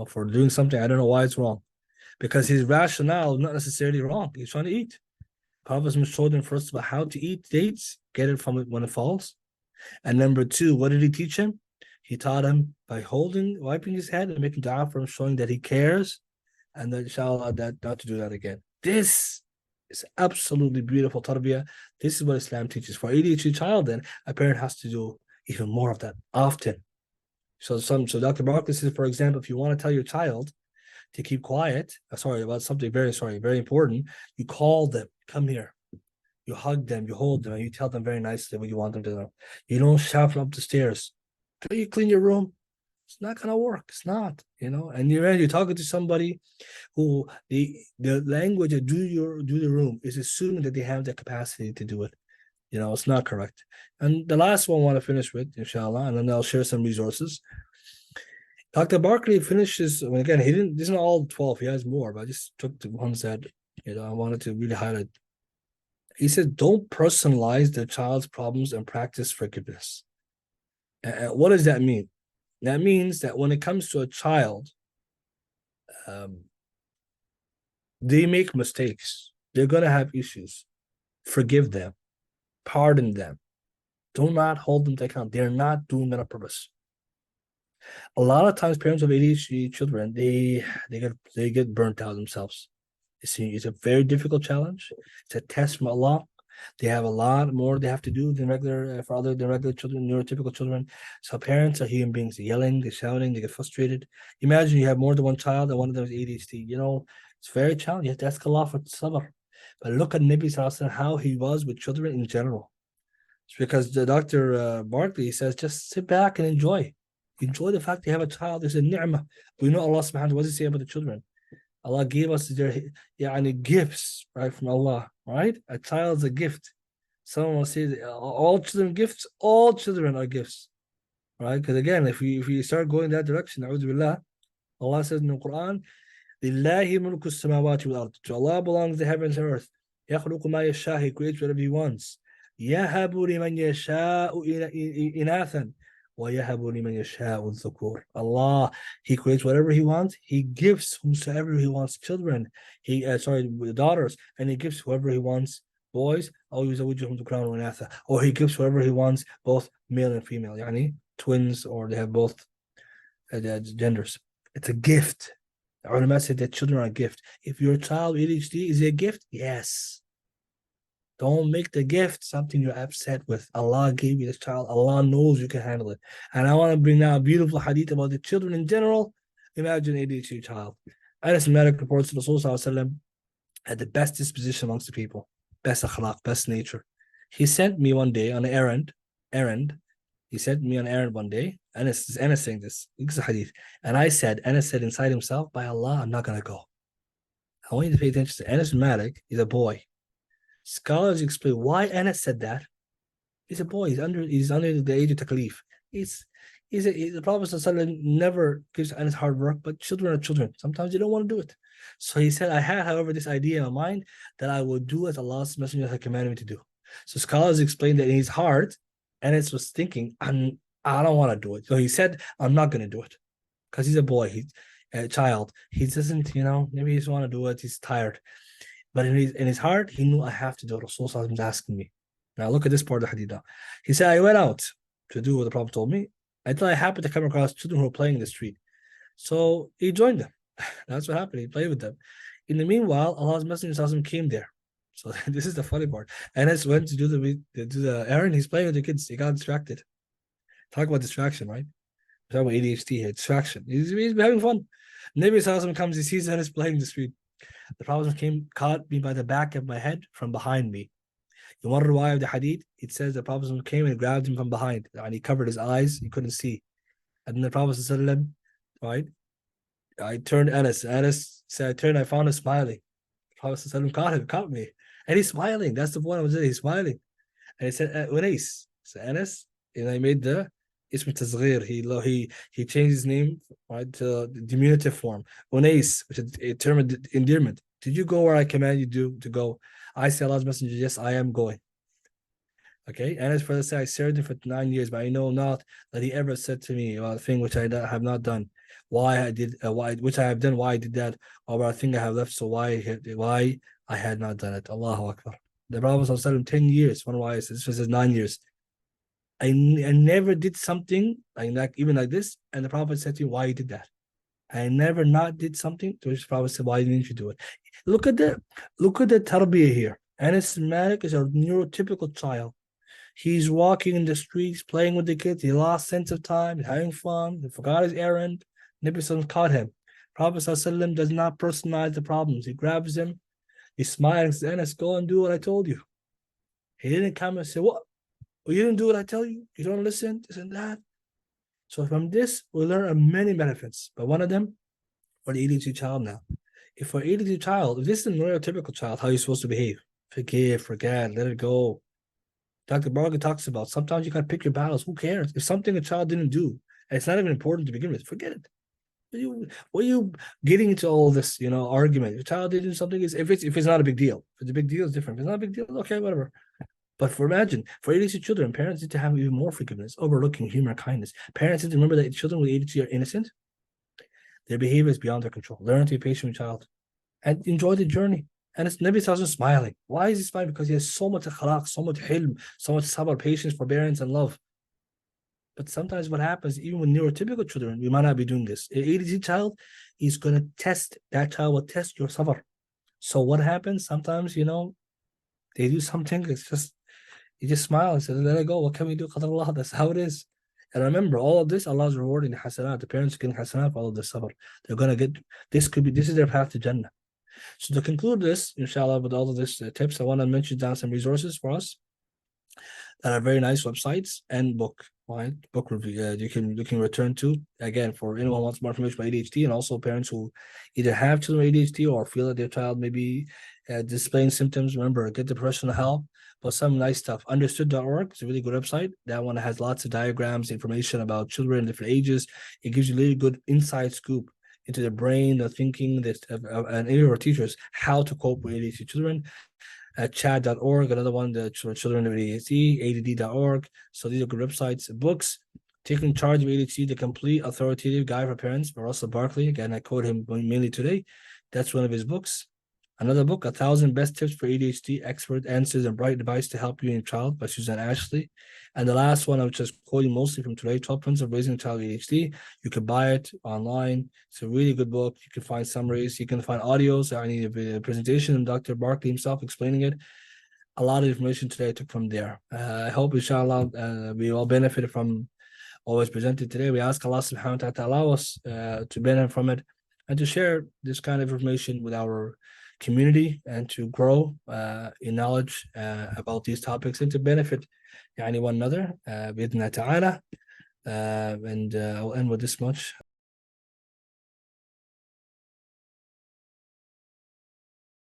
for doing something. I don't know why it's wrong. Because his rationale is not necessarily wrong. He's trying to eat. Prophet showed him first about how to eat dates, get it from it when it falls. And number two, what did he teach him? He taught him by wiping his head and making dua for him, showing that he cares, and that inshallah that not to do that again. This is absolutely beautiful tarbiyah. This is what Islam teaches. For ADHD child, then a parent has to do even more of that often. So Dr. Barkley says, for example, if you want to tell your child to keep quiet, about something very important, you call them, come here. You hug them, you hold them, and you tell them very nicely what you want them to know. You don't shout from up the stairs. Can you clean your room? It's not gonna work. It's not, And you're talking to somebody who the language of do the room is assuming that they have the capacity to do it. It's not correct. And the last one I want to finish with, inshallah, and then I'll share some resources. Dr. Barkley finishes, again, he didn't, these are not all 12, he has more, but I just took the ones that, I wanted to really highlight. He says, don't personalize the child's problems and practice forgiveness. And what does that mean? That means that when it comes to a child, they make mistakes. They're going to have issues. Forgive them. Pardon them. Do not hold them to account. They're not doing it on purpose. A lot of times, parents of ADHD children, they get burnt out themselves. It's a very difficult challenge. It's a test from Allah. They have a lot more they have to do than regular children, neurotypical children. So parents are human beings. They're yelling, they're shouting, they get frustrated. Imagine you have more than one child and one of them is ADHD. It's very challenging. You have to ask Allah for sabr. But look at Nabi Sallallahu Alaihi Wasallam, how he was with children in general. It's because the Dr. Barkley says, just sit back and enjoy. Enjoy the fact you have a child. It's a ni'mah. We know Allah subhanahu wa ta'ala, what does he say about the children? Allah gave us their gifts, right, from Allah, right? A child's a gift. Someone will say, all children gifts, all children are gifts, right? Because again, if you start going that direction, Allah says in the Quran, لِلَّهِ مُلْكُ السَّمَاوَاتِ وَالْأَرْضِ. To Allah belongs the heavens and earth. يَخْلُقُ مَا يَشَاءُ. He creates whatever he wants. يَهَبُ لِمَنْ يَشَاءُ إِنَاثًا وَيَهَبُ لِمَنْ يَشَاءُ الذُّكُورَ. Allah, he creates whatever he wants. He gives whomsoever he wants children. Daughters, and he gives whoever he wants boys. Or he gives whoever he wants both male and female, twins, or they have both genders. It's a gift. The ulama said that children are a gift. If your child ADHD is a gift, yes. Don't make the gift something you're upset with. Allah gave you this child. Allah knows you can handle it. And I want to bring now a beautiful hadith about the children in general. Imagine an ADHD child. Anas bin Malik reports that Rasulullah had the best disposition amongst the people. Best akhlaq, best nature. He sent me one day on an errand. He sent me on an errand one day. Anas saying this. It's a hadith. And Anas said inside himself, by Allah, I'm not going to go. I want you to pay attention to Anas bin Malik. He's a boy. Scholars explain why Anas said that. He's a boy. He's under the age of taklif. The Prophet ﷺ never gives Anas hard work, but children are children. Sometimes they don't want to do it. So he said, I had, however, this idea in my mind that I would do as Allah's Messenger had commanded me to do. So scholars explain that in his heart, Anas was thinking, I don't want to do it. So he said, I'm not going to do it. Because he's a boy, he's a child. He doesn't, maybe he doesn't want to do it. He's tired. But in his heart, he knew I have to do it. Rasulullah was asking me. Now look at this part of the hadith now. He said, I went out to do what the Prophet told me until I happened to come across children who were playing in the street. So he joined them. That's what happened. He played with them. In the meanwhile, Allah's Messenger came there. So this is the funny part. Anas went to do the errand. He's playing with the kids. He got distracted. Talk about distraction, right? We're talking about ADHD here. Distraction. He's having fun. Nabi Sallallahu comes. He sees Anas playing in the street. The Prophet caught me by the back of my head from behind me. In one riwayah of the hadith, it says the Prophet came and grabbed him from behind, and he covered his eyes. He couldn't see. And then the Prophet said, right? I turned Anas. Anas said, I turned, I found him smiling. The Prophet caught me. And he's smiling. That's the point I was saying. He's smiling. And he said, Unais. So Anas, and I made the Ism Tazghir. He changed his name, right, to the diminutive form. Unais, which is a term of endearment. Did you go where I command you to go? I say, Allah's Messenger, yes, I am going. Okay, Anas further said, I served him for 9 years, but I know not that he ever said to me about a thing which I have not done. Why I did, which I have done, why I did that, or about a thing I have left, so why I had not done it. Allahu Akbar. The Prophet ﷺ 10 years, one why this was 9 years. I never did something even like this, and the Prophet said to me, why you did that? I never not did something, to which the Prophet said, why didn't you do it? Look at the tarbiyah here. Anas bin Malik is a neurotypical child. He's walking in the streets, playing with the kids. He lost sense of time, having fun. He forgot his errand. Nabi Sallallahu caught him. Prophet Sallallahu does not personalize the problems. He grabs him. He smiles and says, Anas, go and do what I told you. He didn't come and say, what? Well, you didn't do what I tell you? You don't listen, this and that. So from this, we learn many benefits. But one of them, for the ADHD child now. If for ADHD child, if this is a neurotypical child, how are you supposed to behave? Forgive, forget, let it go. Dr. Barger talks about sometimes you gotta pick your battles. Who cares? If something a child didn't do, and it's not even important to begin with, forget it. What are you getting into all this, argument? If a child did do something, if it's not a big deal. If it's a big deal, it's different. If it's not a big deal, okay, whatever. But for ADHD children, parents need to have even more forgiveness, overlooking humor, kindness. Parents need to remember that children with ADHD are innocent. Their behavior is beyond their control. Learn to be patient with child and enjoy the journey. And it's Nabi Sallallahu smiling. Why is he smiling? Because he has so much akhlaq, so much hilm, so much sabr, patience, forbearance, and love. But sometimes what happens, even with neurotypical children, we might not be doing this. An ADHD child is going to test, that child will test your sabr. So what happens? Sometimes, they do something, it's just, you just smile and say, let it go. What can we do? Qadarullah, that's how it is. And remember, all of this, Allah is rewarding the hasanat. The parents are getting hasanat for all of this sabr. They're going to get, this is their path to Jannah. So to conclude this, inshallah, with all of this tips, I want to mention down some resources for us that are very nice websites and book review you can return to, again, for anyone who wants more information about ADHD, and also parents who either have children with ADHD or feel that their child may be displaying symptoms. Remember, get the professional help. But some nice stuff. Understood.org is a really good website. That one has lots of diagrams, information about children, different ages. It gives you really good inside scoop into the brain, the thinking, and any of our teachers, how to cope with ADHD children. Chad.org, another one, the children with ADHD, ADD.org. So these are good websites. Books, Taking Charge of ADHD, the complete authoritative guide for parents by Russell Barkley. Again, I quote him mainly today. That's one of his books. Another book, 1,000 Best Tips for ADHD, Expert Answers and Bright Advice to Help You and Your Child by Suzanne Ashley. And the last one, I'm just quoting mostly from today, 12 Principles of Raising a Child with ADHD. You can buy it online. It's a really good book. You can find summaries. You can find audios. I need a presentation of Dr. Barkley himself explaining it. A lot of information today I took from there. I hope, inshallah, we all benefited from what was presented today. We ask Allah subhanahu wa ta'ala to allow us to benefit from it and to share this kind of information with our community and to grow in knowledge about these topics and to benefit one another. بإذن الله تعالى. And I'll end with this much.